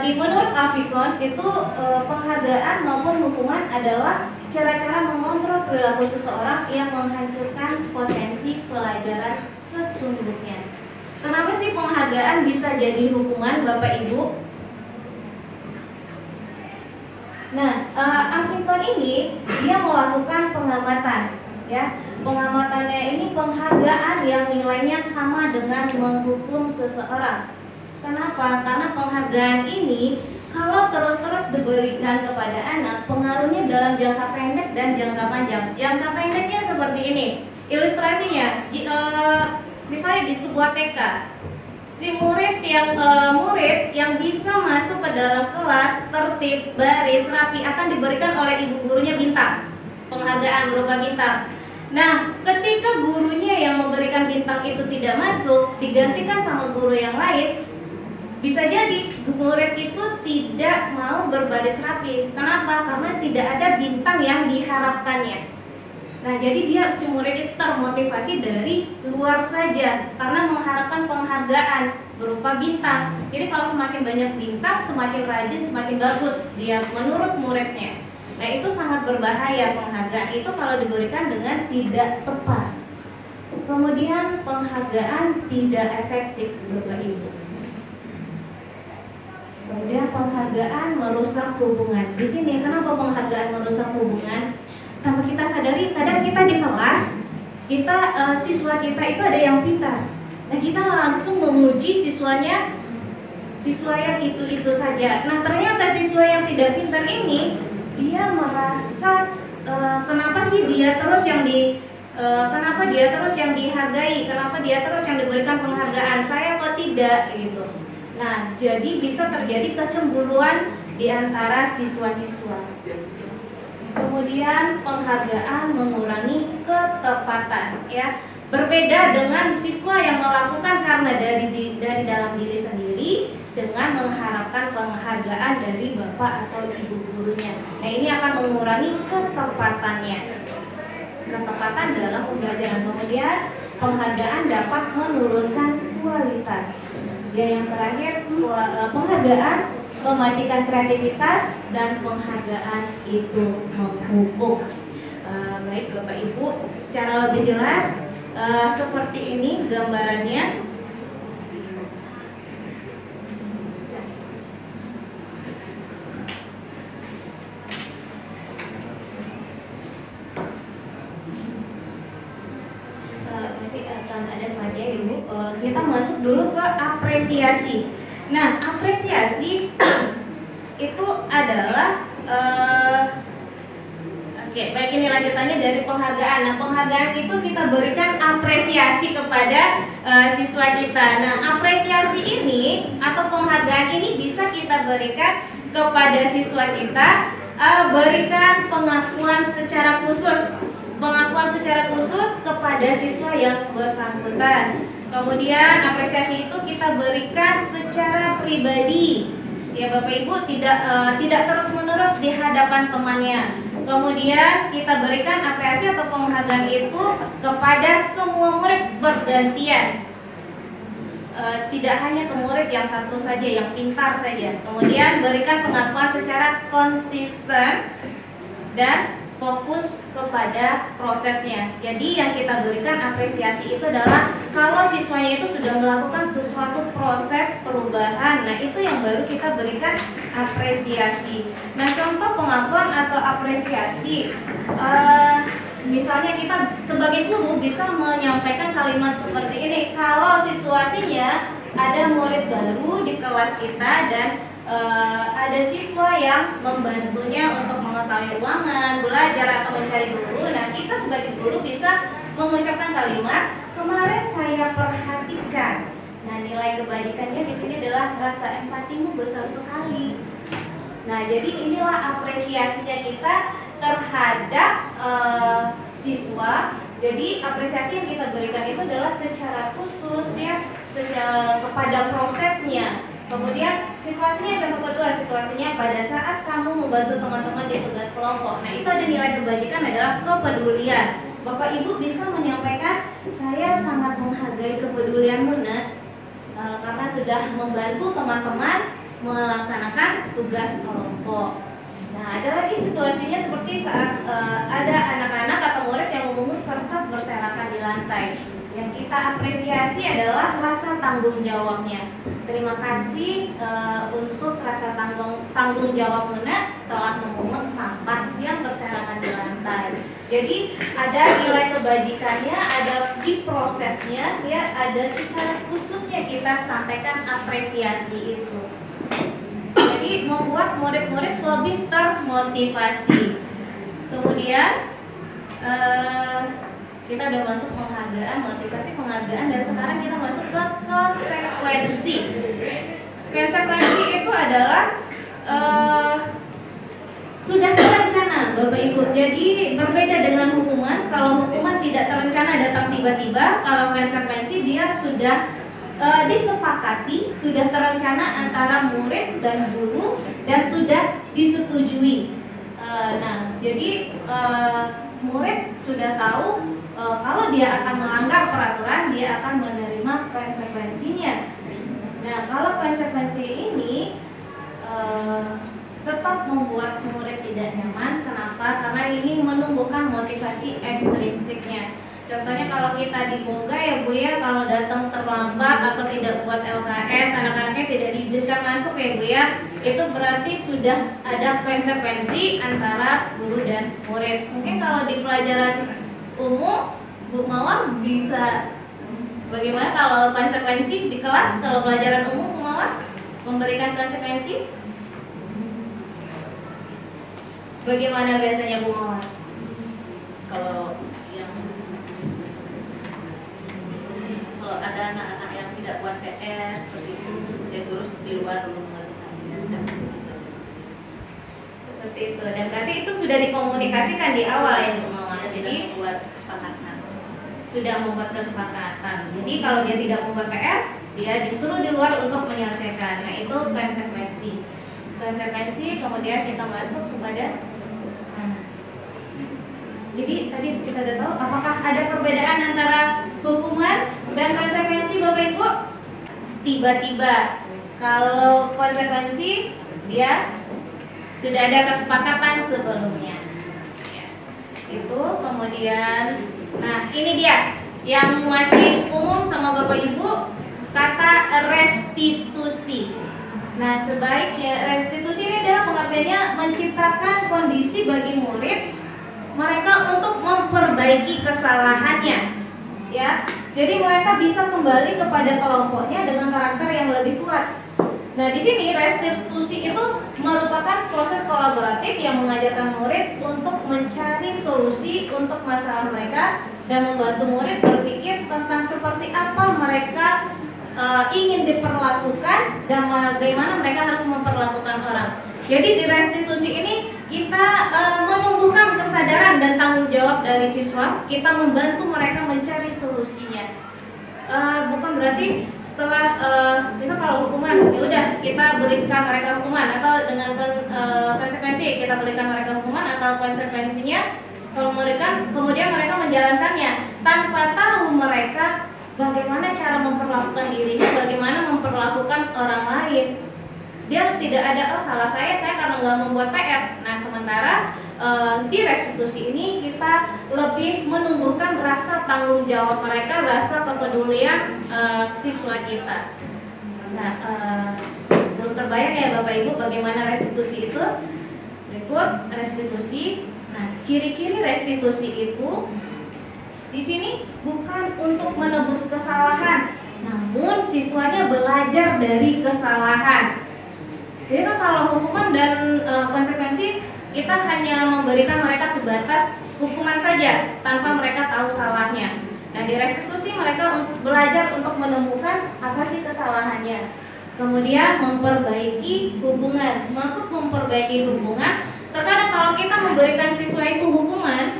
menurut Afikon itu penghargaan maupun hukuman adalah cara-cara mengontrol perilaku seseorang yang menghancurkan potensi pelajaran sesungguhnya. Kenapa sih penghargaan bisa jadi hukuman, Bapak Ibu? Nah, Afikon ini dia melakukan pengamatan, ya. Pengamatannya ini penghargaan yang nilainya sama dengan menghukum seseorang. Kenapa? Karena penghargaan ini kalau terus-terus diberikan kepada anak, pengaruhnya dalam jangka pendek dan jangka panjang. Jangka pendeknya seperti ini. Ilustrasinya, misalnya di sebuah TK, si murid yang bisa masuk ke dalam kelas tertib, baris, rapi akan diberikan oleh ibu gurunya bintang. Penghargaan berupa bintang. Nah, ketika gurunya yang memberikan bintang itu tidak masuk, digantikan sama guru yang lain, bisa jadi murid itu tidak mau berbaris rapi. Kenapa? Karena tidak ada bintang yang diharapkannya. Nah, jadi si murid itu termotivasi dari luar saja karena mengharapkan penghargaan berupa bintang. Jadi kalau semakin banyak bintang, semakin rajin, semakin bagus dia menurut muridnya. Nah, itu sangat berbahaya penghargaan itu kalau diberikan dengan tidak tepat. Kemudian penghargaan tidak efektif, Bapak Ibu. Kemudian penghargaan merusak hubungan. Di sini kenapa penghargaan merusak hubungan? Tanpa kita sadari, kadang kita di kelas, siswa kita itu ada yang pintar. Nah, kita langsung memuji siswa yang itu saja. Nah, ternyata siswa yang tidak pintar ini dia merasa kenapa dia terus yang dihargai, kenapa dia terus yang diberikan penghargaan, saya kok tidak gitu. Nah, jadi bisa terjadi kecemburuan di antara siswa-siswa. Kemudian penghargaan mengurangi ketepatan, ya. Berbeda dengan siswa yang melakukan karena dari dalam diri sendiri dengan mengharapkan penghargaan dari bapak atau ibu gurunya. Nah, ini akan mengurangi ketepatannya. Ketepatan dalam pembelajaran. Kemudian penghargaan dapat menurunkan kualitas. Ya, yang terakhir penghargaan mematikan kreativitas dan penghargaan itu menghukum. Baik Bapak Ibu, secara lebih jelas seperti ini gambarannya. Nanti akan ada slide-nya Ibu. Kita masuk dulu ke apresiasi. Nah, apresiasi itu adalah baik, ini lanjutannya dari penghargaan. Nah, penghargaan itu kita berikan apresiasi kepada siswa kita. Nah, apresiasi ini atau penghargaan ini bisa kita berikan kepada siswa kita, berikan pengakuan secara khusus kepada siswa yang bersangkutan. Kemudian apresiasi itu kita berikan secara pribadi, ya Bapak Ibu, tidak terus-menerus di hadapan temannya. Kemudian kita berikan apresiasi atau penghargaan itu kepada semua murid bergantian, tidak hanya ke murid yang satu saja, yang pintar saja. Kemudian berikan pengakuan secara konsisten dan fokus kepada prosesnya. Jadi yang kita berikan apresiasi itu adalah kalau siswanya itu sudah melakukan sesuatu proses perubahan. Nah, itu yang baru kita berikan apresiasi. Nah, contoh pengakuan atau apresiasi, misalnya kita sebagai guru bisa menyampaikan kalimat seperti ini. Kalau situasinya ada murid baru di kelas kita dan ada siswa yang membantunya untuk mengetahui ruangan, belajar atau mencari guru. Nah, kita sebagai guru bisa mengucapkan kalimat, kemarin saya perhatikan. Nah, nilai kebajikannya di sini adalah rasa empatimu besar sekali. Nah, jadi inilah apresiasinya kita terhadap siswa. Jadi apresiasi yang kita berikan itu adalah secara khusus ya, secara kepada prosesnya. Kemudian situasinya, contoh kedua, situasinya pada saat kamu membantu teman-teman di tugas kelompok. Nah, itu ada nilai kebajikan adalah kepedulian. Bapak Ibu bisa menyampaikan, saya sangat menghargai kepedulianmu, Nak, karena sudah membantu teman-teman melaksanakan tugas kelompok. Nah, ada lagi situasinya seperti saat ada anak-anak atau murid yang memungut kertas berserakan di lantai. Yang kita apresiasi adalah rasa tanggung jawabnya. Terima kasih untuk rasa tanggung jawab Nak telah memungut sampah yang berserakan di lantai. Jadi ada nilai kebajikannya, ada di prosesnya, ya, ada secara khususnya kita sampaikan apresiasi itu. Jadi membuat murid-murid lebih termotivasi. Kemudian kita udah masuk penghargaan, motivasi, penghargaan, dan sekarang kita masuk ke konsekuensi. Konsekuensi itu adalah sudah terencana, Bapak Ibu. Jadi berbeda dengan hukuman. Kalau hukuman tidak terencana, datang tiba-tiba. Kalau konsekuensi dia sudah disepakati, sudah terencana antara murid dan guru dan sudah disetujui. Nah, jadi murid sudah tahu kalau dia akan melanggar peraturan, dia akan menerima konsekuensinya. Nah, kalau konsekuensi ini tetap membuat murid tidak nyaman. Kenapa? Karena ini menumbuhkan motivasi ekstrinsiknya. Contohnya kalau kita di Boga ya Bu ya, kalau datang terlambat atau tidak buat LKS, anak-anaknya tidak diizinkan masuk ya Bu ya, itu berarti sudah ada konsekuensi antara guru dan murid. Mungkin kalau di pelajaran umum Bu Mawar bisa bagaimana kalau konsekuensi di kelas, kalau pelajaran umum Bu Mawar memberikan konsekuensi? Bagaimana biasanya Bu Mawar? Kalau ada anak-anak yang tidak buat PR seperti itu, saya suruh di luar dulu mengerjakannya. Seperti itu, dan berarti itu sudah dikomunikasikan di awal ya Bu Mawar. Jadi buat kesepakatan. Sudah membuat kesepakatan. Jadi kalau dia tidak membuat PR, dia disuruh di luar untuk menyelesaikan. Nah, itu konsekuensi. Konsekuensi, kemudian kita masuk kepada jadi tadi kita udah tahu apakah ada perbedaan antara hukuman dan konsekuensi Bapak Ibu? Tiba-tiba. Kalau konsekuensi dia sudah ada kesepakatan sebelumnya. Ya. Itu kemudian, nah ini dia yang masih umum sama Bapak Ibu, kata restitusi. Nah, sebaiknya restitusi ini adalah pengertiannya menciptakan kondisi bagi murid mereka untuk memperbaiki kesalahannya, ya. Jadi mereka bisa kembali kepada kelompoknya dengan karakter yang lebih kuat. Nah, di sini restitusi itu merupakan proses kolaboratif yang mengajarkan murid untuk mencari solusi untuk masalah mereka dan membantu murid berpikir tentang seperti apa mereka ingin diperlakukan dan bagaimana mereka harus memperlakukan orang. Jadi di restitusi ini kita menumbuhkan kesadaran dan tanggung jawab dari siswa. Kita membantu mereka mencari solusinya. Bukan berarti setelah misal kalau hukuman, ya udah kita berikan mereka hukuman, atau dengan konsekuensi kita berikan mereka hukuman atau konsekuensinya kalau memberikan, kemudian mereka menjalankannya tanpa tahu mereka bagaimana cara memperlakukan dirinya, bagaimana memperlakukan orang lain. Dia tidak ada, oh salah saya karena nggak membuat PR. Nah, sementara di restitusi ini kita lebih menumbuhkan rasa tanggung jawab mereka, rasa kepedulian siswa kita. Nah, belum terbayang ya Bapak Ibu bagaimana restitusi itu. Berikut restitusi. Nah, ciri-ciri restitusi itu di sini bukan untuk menebus kesalahan, namun siswanya belajar dari kesalahan. Jadi kan kalau hukuman dan konsekuensi kita hanya memberikan mereka sebatas hukuman saja tanpa mereka tahu salahnya. Nah, di restitusi mereka belajar untuk menemukan apa sih kesalahannya. Kemudian memperbaiki hubungan. Maksud memperbaiki hubungan, terkadang kalau kita memberikan siswa itu hukuman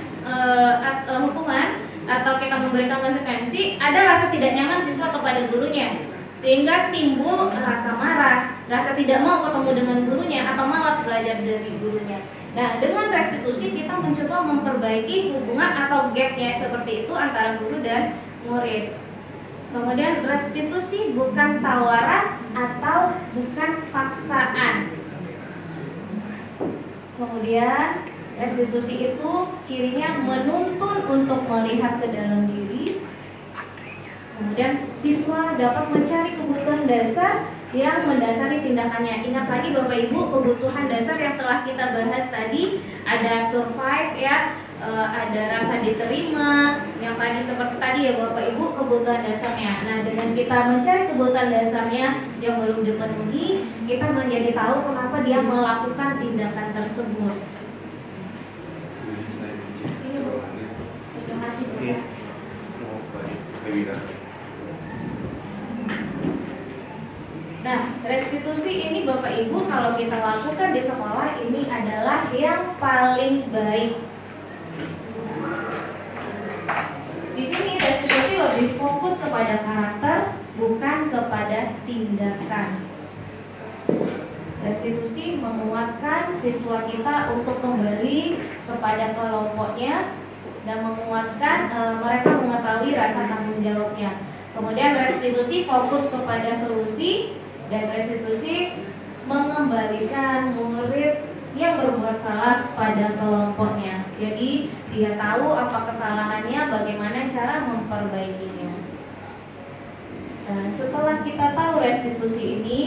memberikan konsekuensi, ada rasa tidak nyaman siswa kepada gurunya, sehingga timbul rasa marah, rasa tidak mau ketemu dengan gurunya, atau malas belajar dari gurunya. Nah, dengan restitusi kita mencoba memperbaiki hubungan atau gapnya seperti itu antara guru dan murid. Kemudian restitusi bukan tawaran atau bukan paksaan. Kemudian restitusi itu cirinya menuntun untuk melihat ke dalam diri. Kemudian siswa dapat mencari kebutuhan dasar yang mendasari tindakannya. Ingat lagi Bapak Ibu, kebutuhan dasar yang telah kita bahas tadi, ada survive ya, ada rasa diterima, yang tadi seperti tadi ya Bapak Ibu, kebutuhan dasarnya. Nah, dengan kita mencari kebutuhan dasarnya yang belum dipenuhi, kita menjadi tahu kenapa dia melakukan tindakan tersebut. Ini Bu, terima kasih Bu. Nah, restitusi ini Bapak Ibu kalau kita lakukan di sekolah ini adalah yang paling baik. Di sini restitusi lebih fokus kepada karakter, bukan kepada tindakan. Restitusi menguatkan siswa kita untuk kembali kepada kelompoknya dan menguatkan mereka mengetahui rasa tanggung jawabnya. Kemudian restitusi fokus kepada solusi, dan restitusi mengembalikan murid yang berbuat salah pada kelompoknya. Jadi dia tahu apa kesalahannya, bagaimana cara memperbaikinya. Nah, setelah kita tahu restitusi ini,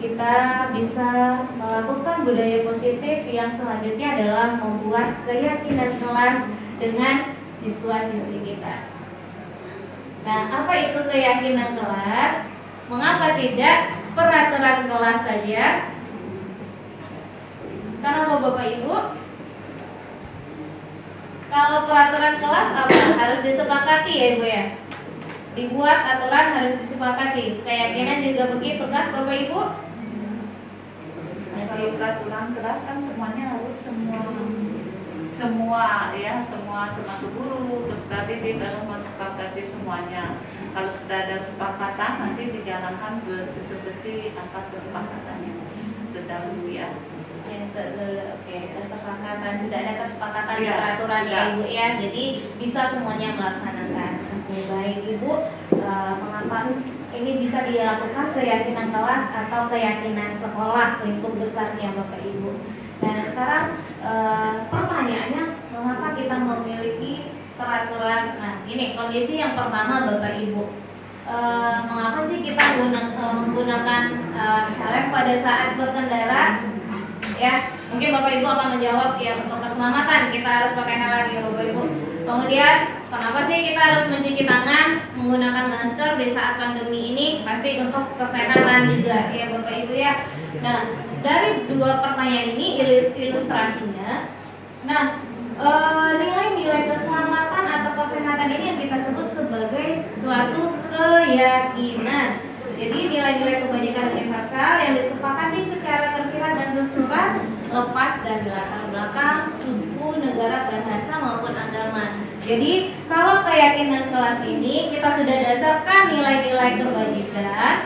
kita bisa melakukan budaya positif yang selanjutnya adalah membuat keyakinan kelas dengan siswa-siswi kita. Nah, apa itu keyakinan kelas? Mengapa tidak peraturan kelas saja? Karena Bapak Ibu, kalau peraturan kelas apa? Harus disepakati ya Ibu ya. Dibuat aturan harus disepakati. Keyakinan juga begitu kan Bapak Ibu? Kalau peraturan kelas kan semuanya harus semua termasuk guru, peserta didik harus mensepakati semuanya. Kalau sudah ada kesepakatan nanti dijalankan seperti apa kesepakatannya terdahulu ya. Oke, kesepakatan sudah ada kesepakatan di Ya, peraturan sudah. ya Ibu ya. Jadi bisa semuanya melaksanakan. Oke, baik Ibu. Mengapa ini bisa dilakukan keyakinan kelas atau keyakinan sekolah lingkup besarnya Bapak Ibu? Nah sekarang pertanyaannya, mengapa kita memiliki peraturan? Nah ini kondisi yang pertama Bapak Ibu. Mengapa sih kita menggunakan helm pada saat berkendara? Ya, mungkin Bapak Ibu akan menjawab ya untuk keselamatan kita harus pakai helm ya Bapak Ibu. Kemudian kenapa sih kita harus mencuci tangan, menggunakan masker di saat pandemi ini? Pasti untuk kesehatan juga ya Bapak Ibu ya. Nah, dari dua pertanyaan ini ilustrasinya. Nah, nilai-nilai keselamatan atau kesehatan ini yang kita sebut sebagai suatu keyakinan. Jadi nilai-nilai kebajikan universal yang disepakati secara tersirat dan tersurat, lepas dari latar belakang, suku, negara, bahasa maupun agama. Jadi kalau keyakinan kelas ini kita sudah dasarkan nilai-nilai kebajikan,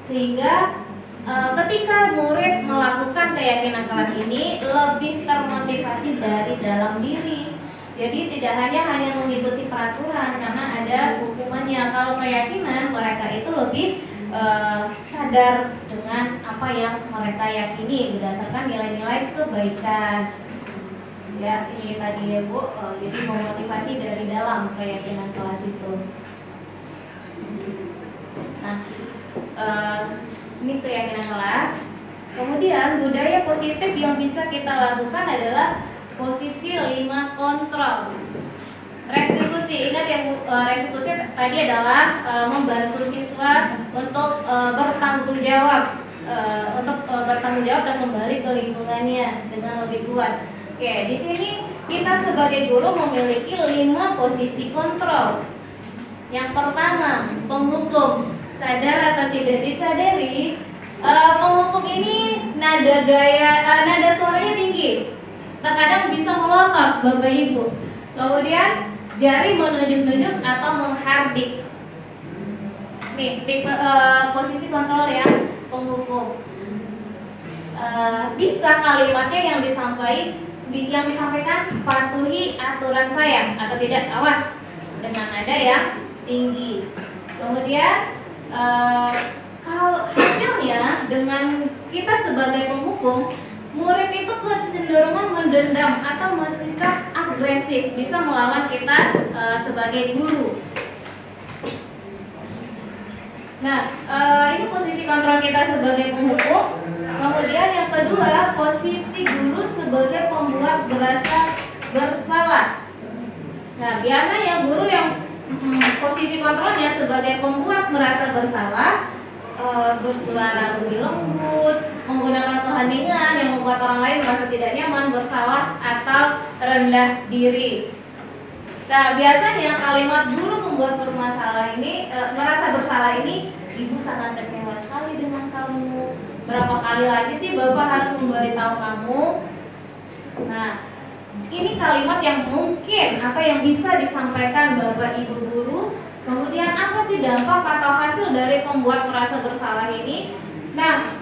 sehingga ketika murid melakukan keyakinan kelas ini lebih termotivasi dari dalam diri. Jadi tidak hanya mengikuti peraturan karena ada hukumannya. Kalau keyakinan mereka itu lebih sadar dengan apa yang mereka yakini berdasarkan nilai-nilai kebaikan. Ya ini tadi ya Bu, jadi memotivasi dari dalam keyakinan kelas itu. Nah ini keyakinan kelas. Kemudian budaya positif yang bisa kita lakukan adalah posisi 5 kontrol. Restitusi, ingat ya Bu, restitusi tadi adalah membantu siswa untuk bertanggung jawab, dan kembali ke lingkungannya dengan lebih kuat. Oke, di sini kita sebagai guru memiliki 5 posisi kontrol. Yang pertama, penghukum. Sadar atau tidak disadari, penghukum ini nada suaranya tinggi. Terkadang bisa melotot Bapak Ibu. Kemudian jari menunjuk-nunjuk atau menghardik. Nih, tipe posisi kontrol ya, penghukum. Bisa kalimatnya yang disampaikan patuhi aturan saya atau tidak, awas, dengan nada yang tinggi. Kemudian kalau hasilnya dengan kita sebagai penghukum, murid itu kecenderungan mendendam atau bersikap agresif, bisa melawan kita sebagai guru. Nah, ini posisi kontrol kita sebagai penghukum. Kemudian yang kedua, posisi guru sebagai pembuat merasa bersalah. Nah, biasanya guru yang posisi kontrolnya sebagai pembuat merasa bersalah, bersuara lebih lembut, menggunakan keheningan yang membuat orang lain merasa tidak nyaman, bersalah, atau rendah diri. Nah, biasanya kalimat guru pembuat bermasalah ini, merasa bersalah ini, ibu sangat kecewa sekali dengan kamu. Berapa kali lagi sih bapak harus memberitahu kamu? Nah, ini kalimat yang mungkin apa yang bisa disampaikan bapak ibu guru. Kemudian apa sih dampak atau hasil dari pembuat merasa bersalah ini? Nah,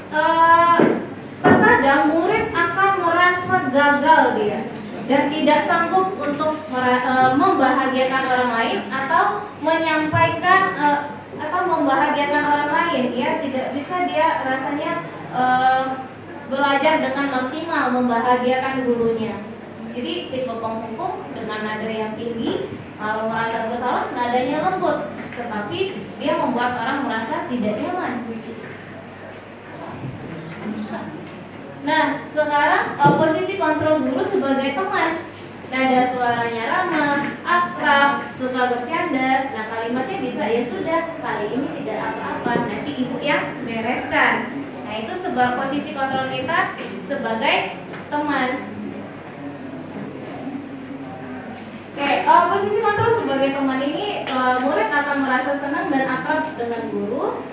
terkadang murid akan merasa gagal dia dan tidak sanggup untuk membahagiakan orang lain atau menyampaikan atau membahagiakan orang lain, ya tidak bisa dia rasanya belajar dengan maksimal membahagiakan gurunya. Jadi tipe penghukum dengan nada yang tinggi, kalau merasa bersalah nadanya lembut, tetapi dia membuat orang merasa tidak nyaman. Nah, sekarang posisi kontrol guru sebagai teman. Nada suaranya ramah, akrab, suka bercanda. Nah, kalimatnya bisa, ya sudah, kali ini tidak apa-apa, nanti ibu yang bereskan. Nah, itu sebuah posisi kontrol kita sebagai teman. Oke, posisi kontrol sebagai teman ini, murid akan merasa senang dan akrab dengan guru.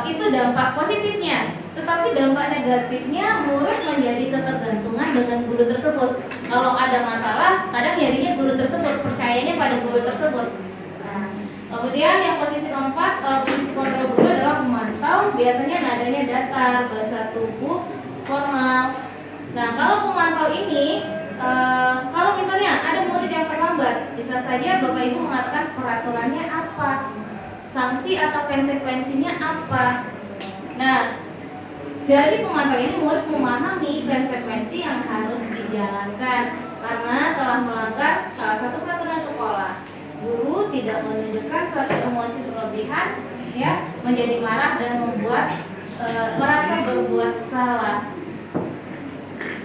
Itu dampak positifnya. Tetapi dampak negatifnya, murid menjadi ketergantungan dengan guru tersebut. Kalau ada masalah, kadang jadinya guru tersebut, percayanya pada guru tersebut. Nah, kemudian yang posisi keempat, posisi kontrol guru adalah pemantau. Biasanya nadanya datar, bahasa tubuh formal. Nah, kalau pemantau ini, kalau misalnya ada murid yang terlambat, bisa saja bapak ibu mengatakan peraturannya apa, sanksi atau konsekuensinya apa. Nah, dari pemantau ini murid memahami konsekuensi yang harus dijalankan karena telah melanggar salah satu peraturan sekolah. Guru tidak menunjukkan suatu emosi berlebihan, ya, menjadi marah dan membuat merasa berbuat salah.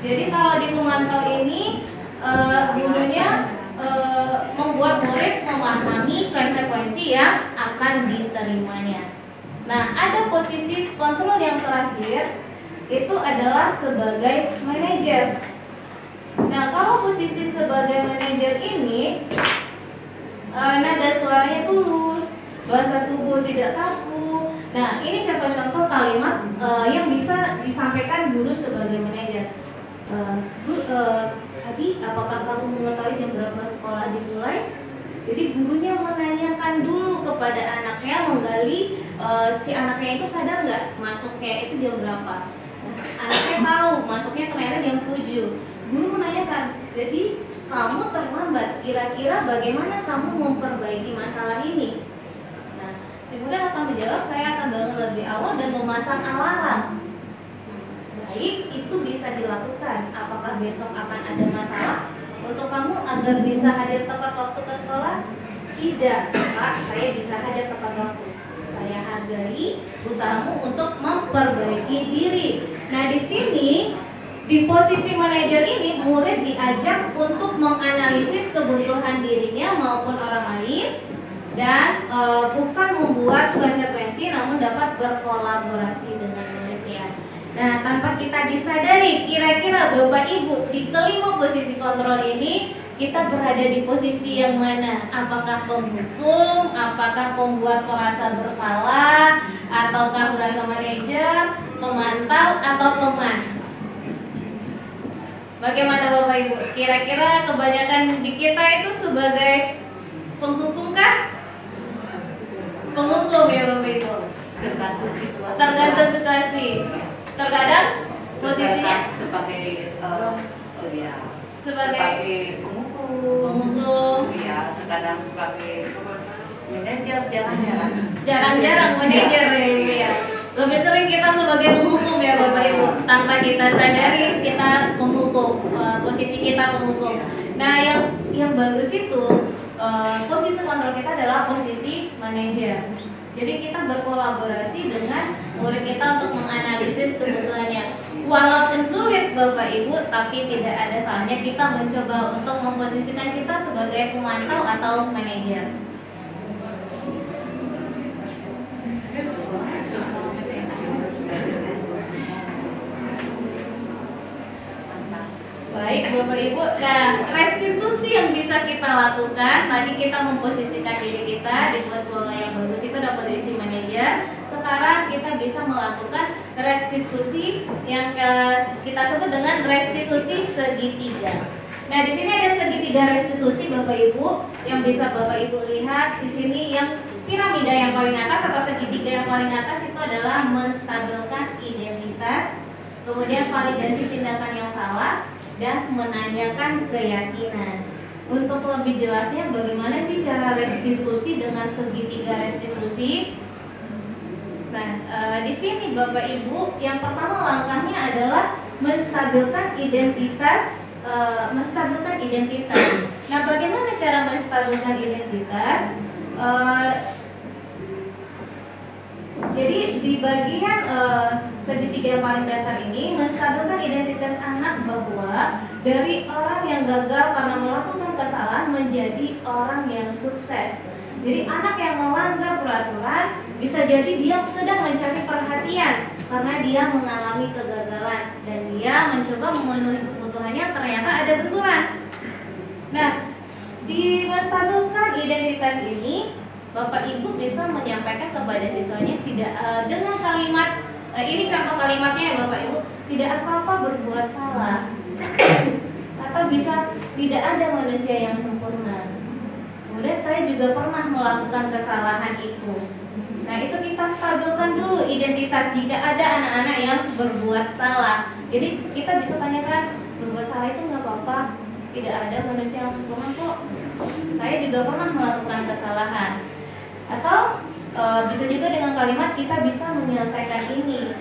Jadi kalau di pemantau ini gurunya membuat murid memahami konsekuensi yang akan diterimanya. Nah, ada posisi kontrol yang terakhir, itu adalah sebagai manajer. Nah, kalau posisi sebagai manajer ini, nada suaranya tulus, bahasa tubuh tidak kaku. Nah, ini contoh-contoh kalimat yang bisa disampaikan guru sebagai manajer. Adi, apakah kamu mengetahui jam berapa sekolah dimulai? Jadi gurunya menanyakan dulu kepada anaknya, menggali si anaknya itu sadar nggak masuknya itu jam berapa. Anaknya tahu masuknya ternyata jam 7. Guru menanyakan, jadi kamu terlambat, kira-kira bagaimana kamu memperbaiki masalah ini? Nah, si murid akan menjawab, saya akan bangun lebih awal dan memasang alarm. Baik, itu bisa dilakukan. Apakah besok akan ada masalah untuk kamu agar bisa hadir tepat waktu ke sekolah? Tidak, Pak, saya bisa hadir tepat waktu. Saya hargai usahamu untuk memperbaiki diri. Nah, di sini di posisi manajer ini murid diajak untuk menganalisis kebutuhan dirinya maupun orang lain dan bukan membuat konsekuensi, namun dapat berkolaborasi dengan muridnya. Nah, tanpa kita disadari, kira-kira Bapak Ibu di kelima posisi kontrol ini kita berada di posisi yang mana? Apakah penghukum, apakah pembuat merasa bersalah, ataukah merasa manajer, pemantau, atau teman? Bagaimana Bapak Ibu? Kira-kira kebanyakan di kita itu sebagai Penghukum kah? Penghukum ya Bapak Ibu. Tergantung situasi. Tergantung situasi. Terkadang posisinya sebagai sebagai penghukum, ya sekadang sebagai manajer, jarang-jarang manajer ya. Lebih sering kita sebagai penghukum ya Bapak Ibu, tanpa kita sadari kita penghukum, posisi kita penghukum. Nah yang bagus itu posisi kontrol kita adalah posisi manajer. Jadi kita berkolaborasi dengan murid kita untuk menganalisis kebutuhannya. Walaupun sulit Bapak Ibu, tapi tidak ada salahnya kita mencoba untuk memposisikan kita sebagai pemantau atau manajer. Baik Bapak Ibu, nah restitusi yang bisa kita lakukan, tadi kita memposisikan diri kita di pola yang bagus itu ada posisi manajer. Sekarang kita bisa melakukan restitusi yang kita sebut dengan restitusi segitiga. Nah di sini ada segitiga restitusi Bapak Ibu yang bisa Bapak Ibu lihat di sini, yang piramida yang paling atas atau segitiga yang paling atas itu adalah menstabilkan identitas, kemudian validasi tindakan yang salah, dan menanyakan keyakinan. Untuk lebih jelasnya bagaimana sih cara restitusi dengan segitiga restitusi? Nah, di sini Bapak Ibu, yang pertama langkahnya adalah menstabilkan identitas. Nah, bagaimana cara menstabilkan identitas? Jadi di bagian segitiga yang paling dasar ini menstabilkan identitas anak bahwa dari orang yang gagal karena melakukan kesalahan menjadi orang yang sukses. Jadi anak yang melanggar peraturan bisa jadi dia sedang mencari perhatian karena dia mengalami kegagalan dan dia mencoba memenuhi kebutuhannya, ternyata ada benturan. Nah, di menstabilkan identitas ini Bapak Ibu bisa menyampaikan kepada siswanya tidak dengan kalimat ini contoh kalimatnya ya Bapak Ibu, tidak apa-apa berbuat salah, atau bisa tidak ada manusia yang sempurna. Kemudian saya juga pernah melakukan kesalahan itu. Nah itu kita stabilkan dulu identitas jika ada anak-anak yang berbuat salah. Jadi kita bisa tanyakan, berbuat salah itu nggak apa-apa, tidak ada manusia yang sempurna kok. Saya juga pernah melakukan kesalahan. Atau bisa juga dengan kalimat kita bisa menyelesaikan ini.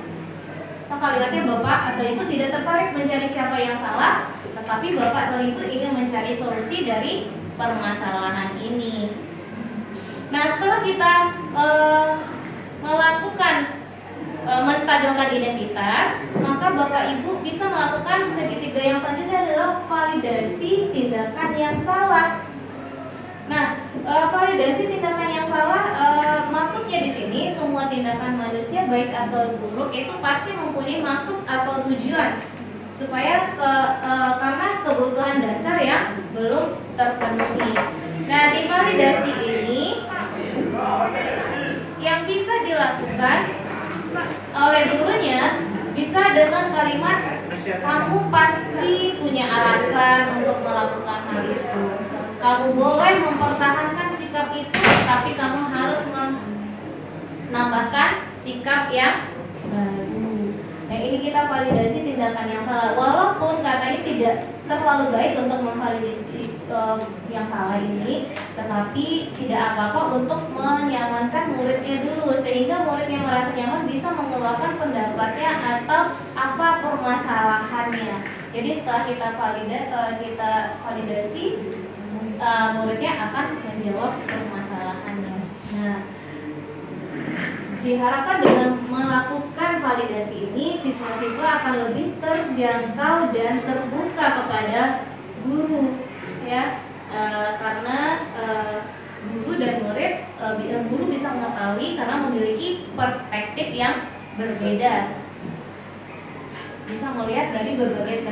Atau kalimatnya Bapak atau Ibu tidak tertarik mencari siapa yang salah, tetapi Bapak atau Ibu ingin mencari solusi dari permasalahan ini. Nah setelah kita melakukan menstabilkan identitas, maka Bapak Ibu bisa melakukan segitiga yang selanjutnya adalah validasi tindakan yang salah. Nah, validasi tindakan yang salah maksudnya di sini semua tindakan manusia baik atau buruk itu pasti mempunyai maksud atau tujuan supaya karena kebutuhan dasar yang belum terpenuhi. Nah, di validasi ini yang bisa dilakukan oleh gurunya bisa dengan kalimat kamu pasti punya alasan untuk melakukan hal itu. Kamu boleh mempertahankan sikap itu, tapi kamu harus menambahkan sikap yang baru. Nah ini kita validasi tindakan yang salah. Walaupun katanya tidak terlalu baik untuk memvalidasi yang salah ini, tetapi tidak apa-apa untuk menyamankan muridnya dulu, sehingga muridnya merasa nyaman bisa mengeluarkan pendapatnya atau apa permasalahannya. Jadi setelah kita validasi, muridnya akan menjawab permasalahannya. Nah, diharapkan dengan melakukan validasi ini, siswa-siswa akan lebih terjangkau dan terbuka kepada guru, ya, karena guru dan murid, guru bisa mengetahui karena memiliki perspektif yang berbeda, bisa melihat dari berbagai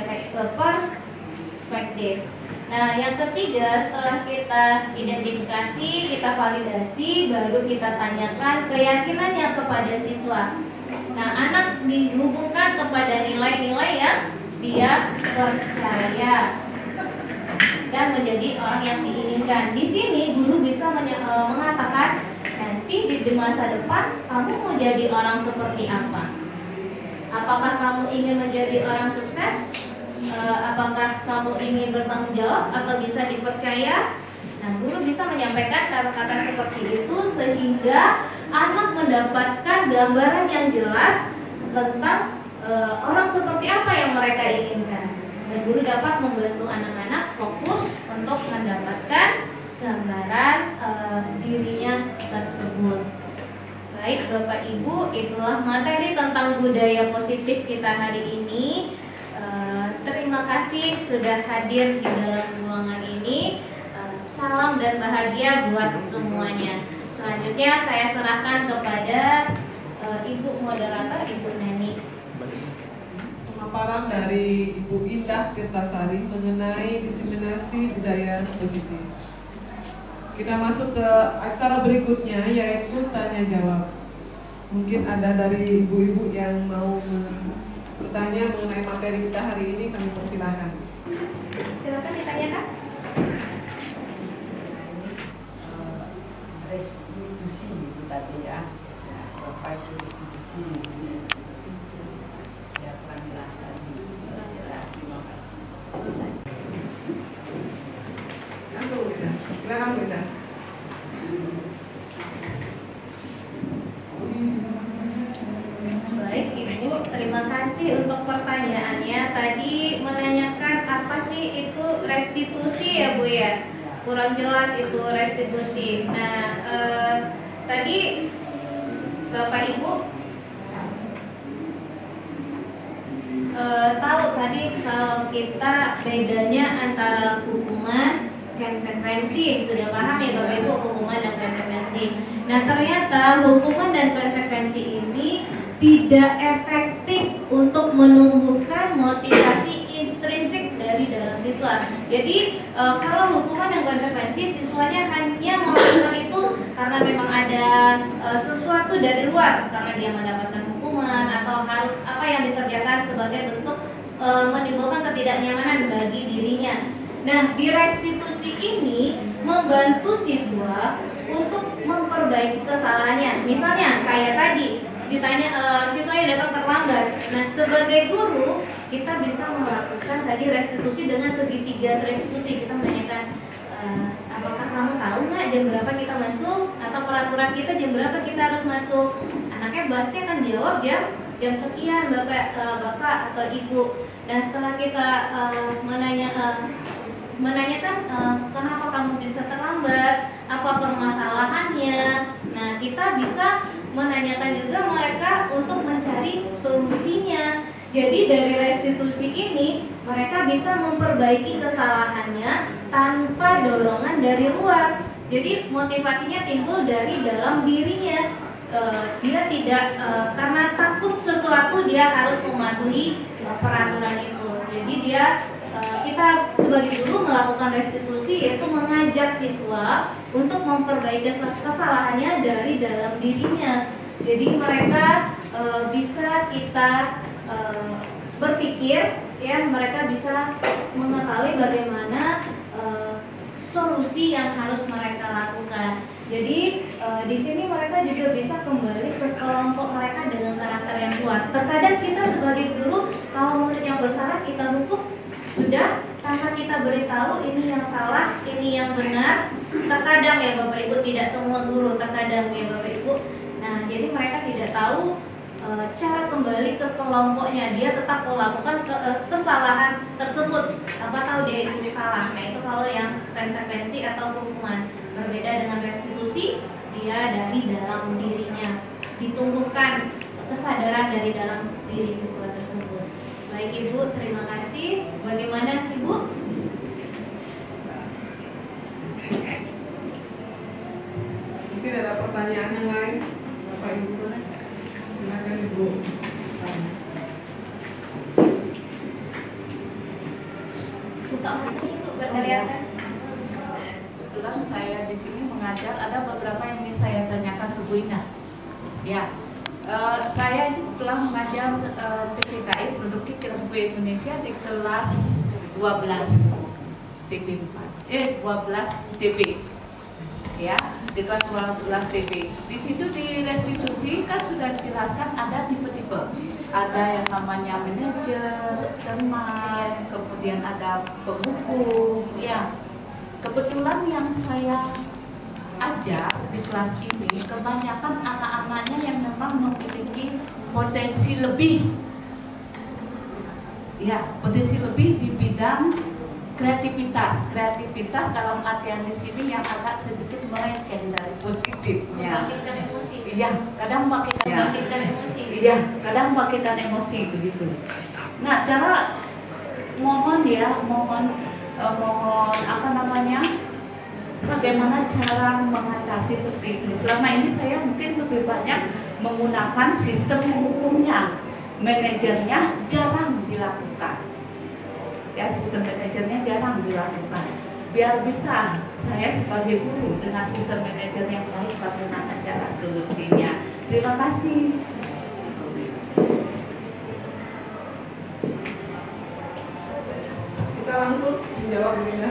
perspektif. Nah, yang ketiga, setelah kita identifikasi, kita validasi, baru kita tanyakan keyakinannya kepada siswa. Nah, anak dihubungkan kepada nilai-nilai yang dia percaya dan menjadi orang yang diingini inginkan. Di sini guru bisa mengatakan nanti di masa depan kamu mau jadi orang seperti apa? Apakah kamu ingin menjadi orang sukses? Apakah kamu ingin bertanggung jawab atau bisa dipercaya? Nah, guru bisa menyampaikan kata-kata seperti itu sehingga anak mendapatkan gambaran yang jelas tentang orang seperti apa yang mereka inginkan. Dan guru dapat membantu anak-anak fokus untuk mendapatkan gambaran dirinya tersebut. Baik Bapak Ibu, itulah materi tentang budaya positif kita hari ini. Terima kasih sudah hadir di dalam ruangan ini. Salam dan bahagia buat semuanya. Selanjutnya saya serahkan kepada Ibu Moderator, Ibu Neni. Pemaparan dari Ibu Indah Tirtasari mengenai diseminasi budaya positif. Kita masuk ke acara berikutnya, yaitu tanya jawab. Mungkin ada dari ibu-ibu yang mau bertanya mengenai materi kita hari ini, kami persilahkan. Silakan ditanyakan. Restitusi itu tadi ya, berapa itu restitusi? Ya kurang jelas tadi. Jelas, terima kasih. Langsung Bunda, silakan Bunda. Baik Ibu, terima kasih untuk pertanyaannya. Tadi menanyakan apa sih itu restitusi ya Bu ya? Kurang jelas itu restitusi. Nah, tadi Bapak Ibu tahu tadi kalau kita bedanya antara hukuman konsekuensi. Sudah paham ya Bapak Ibu hukuman dan konsekuensi. Nah, ternyata hukuman dan konsekuensi ini tidak efektif untuk menumbuhkan motivasi intrinsik dari dalam siswa. Jadi kalau hukuman dan konsekuensi, siswanya hanya melakukan itu karena memang ada sesuatu dari luar, karena dia mendapatkan hukuman atau harus apa yang dikerjakan sebagai bentuk menimbulkan ketidaknyamanan bagi dirinya. Nah, di restitusi ini membantu siswa untuk memperbaiki kesalahannya. Misalnya kayak tadi ditanya siswanya datang terlambat. Nah, sebagai guru kita bisa melakukan tadi restitusi dengan segitiga restitusi. Kita menanyakan apakah kamu tahu nggak jam berapa kita masuk, atau peraturan kita jam berapa kita harus masuk. Anaknya pasti akan jawab jam sekian bapak atau ibu. Dan setelah kita menanyakan kenapa kamu bisa terlambat, apa permasalahannya. Nah, kita bisa menanyakan juga mereka untuk mencari solusinya. Jadi dari restitusi ini mereka bisa memperbaiki kesalahannya tanpa dorongan dari luar. Jadi motivasinya timbul dari dalam dirinya. Dia tidak karena takut sesuatu dia harus mematuhi peraturan itu. Jadi kita sebagai guru melakukan restitusi, yaitu mengajak siswa untuk memperbaiki kesalahannya dari dalam dirinya. Jadi mereka bisa kita berpikir, ya mereka bisa mengetahui bagaimana solusi yang harus mereka lakukan. Jadi di sini mereka juga bisa kembali ke kelompok mereka dengan karakter yang kuat. Terkadang kita sebagai guru, kalau murid yang bersalah kita hukum sudah tanpa kita beritahu ini yang salah, ini yang benar. Terkadang ya Bapak Ibu, tidak semua guru, terkadang ya Bapak Ibu. Nah, jadi mereka tidak tahu cara kembali ke kelompoknya. Dia tetap melakukan kesalahan tersebut, apa tahu dia itu salah. Nah, itu kalau yang konsekuensi atau hukuman. Berbeda dengan restitusi, dia dari dalam dirinya, ditumbuhkan kesadaran dari dalam diri siswa tersebut. Baik Ibu, terima kasih. Bagaimana Ibu? Mungkin ada pertanyaan yang lain, Bapak Ibu. Silakan Ibu. Buka maksudnya Ibu berkeliatan. Kebetulan saya di sini mengajar, ada beberapa yang ingin saya tanyakan ke Bu Indah. Ya, saya ini kebetulan mengajar PKKI Produktif Republik Indonesia di kelas 12 TP 4. dB. Ya, di kelas 12 dB. Di situ di restitusi kan sudah dijelaskan ada tipe-tipe. Ada yang namanya manajer, teman, kemudian ada penghukum. Ya, kebetulan yang saya ajak di kelas ini kebanyakan anak-anaknya yang memang memiliki potensi lebih. Ya, potensi lebih di bidang kreativitas dalam artian di sini yang agak sedikit melenceng dari positif. Membangkitkan emosi. Iya, kadang Membangkitkan emosi. Iya, kadang membangkitkan emosi begitu. Nah, cara mohon apa namanya? Bagaimana cara mengatasi seperti itu? Selama ini saya mungkin lebih banyak menggunakan sistem hukumnya, manajernya jarang dilakukan. Ya, sistem manajernya jarang dilakukan. Biar bisa saya sebagai guru dengan sistem manajer yang baik bagaimana cara solusinya. Terima kasih. Kita langsung menjawab ini.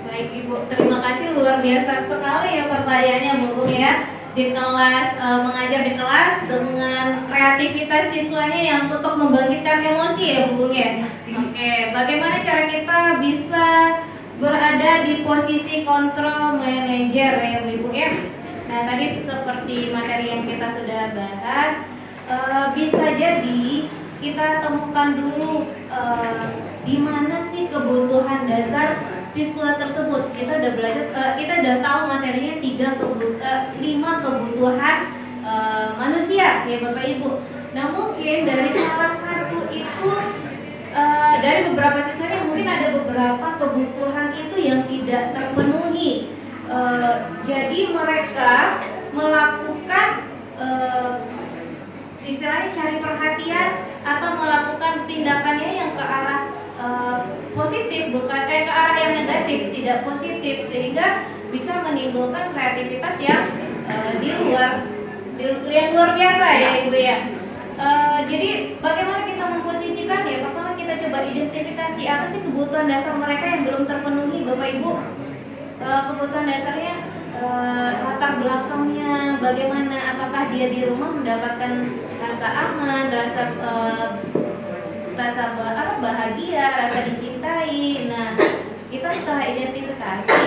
Baik Ibu, terima kasih, luar biasa sekali ya pertanyaannya Bu Gung ya. Di kelas, mengajar di kelas dengan kreativitas siswanya yang untuk membangkitkan emosi ya Bu Gung ya. Oke, bagaimana cara kita bisa berada di posisi kontrol manajer ya Bu Ibu ya. Nah tadi seperti materi yang kita sudah bahas, bisa jadi kita temukan dulu di mana sih kebutuhan dasar siswa tersebut. Kita udah belajar, kita udah tahu materinya 5 kebutuhan manusia ya Bapak Ibu. Nah mungkin dari salah satu itu dari beberapa siswanya mungkin ada beberapa kebutuhan itu yang tidak terpenuhi. Jadi mereka melakukan istilahnya cari perhatian atau melakukan tindakannya yang ke arah positif, bukan ke arah yang negatif, tidak positif, sehingga bisa menimbulkan kreativitas yang yang luar biasa ya Ibu ya. Jadi bagaimana kita memposisikan ya? Pertama kita coba identifikasi apa sih kebutuhan dasar mereka yang belum terpenuhi Bapak Ibu. Kebutuhan dasarnya latar belakangnya bagaimana, apakah dia di rumah mendapatkan rasa aman, rasa bahagia, rasa dicintai. Nah, kita setelah identifikasi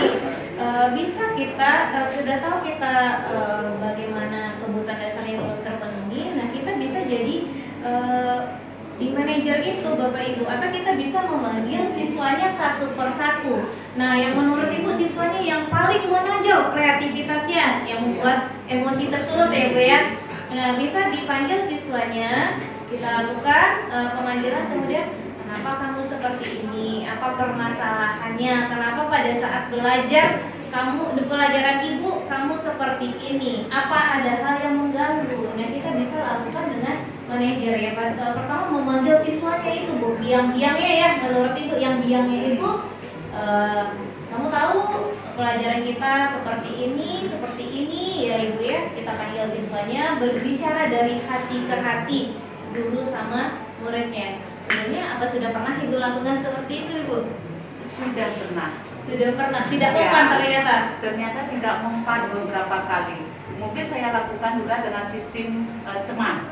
bisa kita sudah tahu kita bagaimana kebutuhan dasarnya yang belum terpenuhi. Nah, kita bisa jadi di manajer itu Bapak Ibu, atau kita bisa memanggil siswanya satu persatu. Nah, yang menurut Ibu siswanya yang paling menonjol kreativitasnya, yang membuat emosi tersulut ya Bu ya. Nah, bisa dipanggil siswanya, kita lakukan pemanggilan, kemudian kenapa kamu seperti ini, apa permasalahannya, kenapa pada saat belajar kamu di pelajaran Ibu kamu seperti ini, apa ada hal yang mengganggu. Nah, kita bisa lakukan dengan manajer ya. Pertama memanggil siswanya itu Bu, biang-biangnya ya, menurut Ibu yang biangnya Ibu, kamu tahu pelajaran kita seperti ini ya Ibu ya. Kita panggil siswanya, berbicara dari hati ke hati, guru sama muridnya. Sebelumnya apa sudah pernah Ibu lakukan seperti itu Ibu? Sudah pernah. Tidak mempan ternyata. Ternyata tidak mempan beberapa kali. Mungkin saya lakukan juga dengan sistem teman.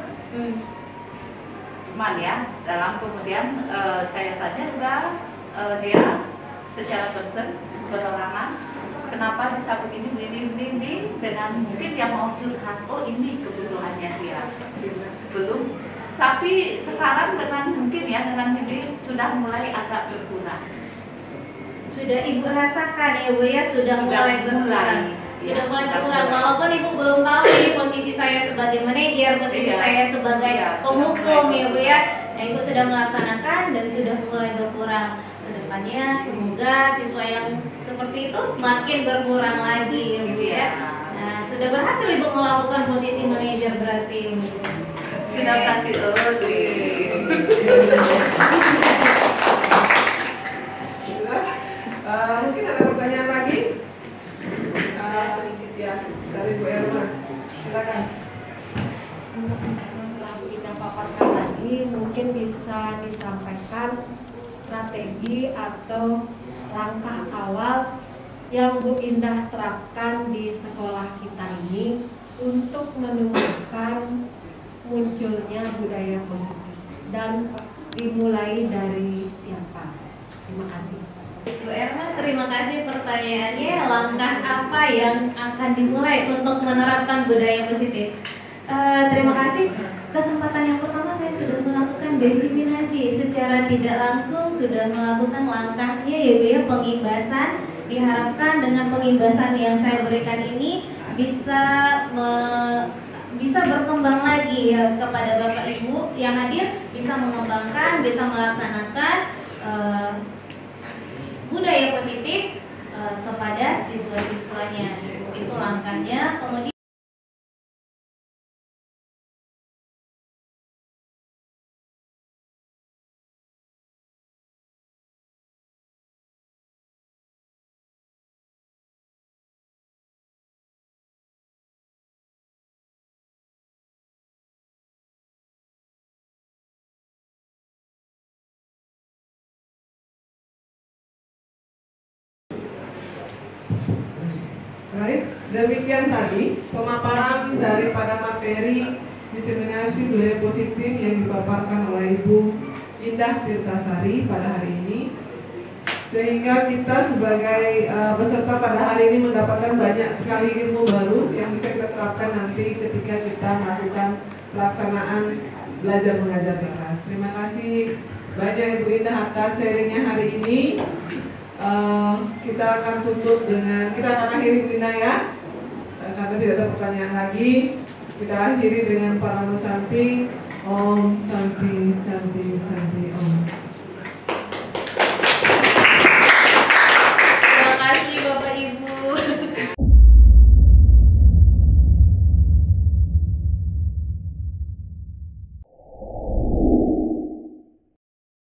Teman ya. Dalam kemudian saya tanya juga dia secara person, perorangan, kenapa bisa begini dengan mungkin yang mau curhat. Oh ini kebutuhannya dia. Belum. Tapi sekarang dengan mungkin ya dengan ini sudah mulai agak berkurang. Sudah Ibu rasakan ya Bu ya, sudah mulai berkurang. Sudah mulai berkurang. Walaupun Ibu belum tahu ini posisi saya sebagai manajer, posisi saya sebagai penghukum ya Bu ya. Nah, Ibu sudah melaksanakan dan sudah mulai berkurang. Kedepannya semoga siswa yang seperti itu makin berkurang lagi ya Bu ya. Nah, sudah berhasil Ibu melakukan posisi manajer berarti Ibu. Sudah kasih Mungkin ada pertanyaan lagi? Sedikit ya dari Bu Erma. Silakan. Setelah kita paparkan lagi, mungkin bisa disampaikan strategi atau langkah awal yang Bu Indah terapkan di sekolah kita ini untuk menumbuhkan munculnya budaya positif, dan dimulai dari siapa? Terima kasih. Bu Erma, terima kasih pertanyaannya. Langkah apa yang akan dimulai untuk menerapkan budaya positif? Terima kasih. Kesempatan yang pertama saya sudah melakukan diseminasi secara tidak langsung, sudah melakukan langkahnya yaitu ya pengimbasan. Diharapkan dengan pengimbasan yang saya berikan ini bisa berkembang lagi ya kepada Bapak Ibu yang hadir, bisa mengembangkan, bisa melaksanakan budaya positif kepada siswa-siswanya. Itu langkahnya. Kemudian baik, demikian tadi pemaparan daripada materi diseminasi budaya positif yang dipaparkan oleh Ibu Indah Tirtasari pada hari ini, sehingga kita sebagai peserta pada hari ini mendapatkan banyak sekali ilmu baru yang bisa kita terapkan nanti ketika kita melakukan pelaksanaan belajar mengajar di kelas. Terima kasih banyak Ibu Indah atas sharingnya hari ini. Kita akan tutup dengan, kita akan akhiri Bu Indah ya, karena tidak ada pertanyaan lagi. Kita akhiri dengan para Santi. Om Santi Santi Santi Om.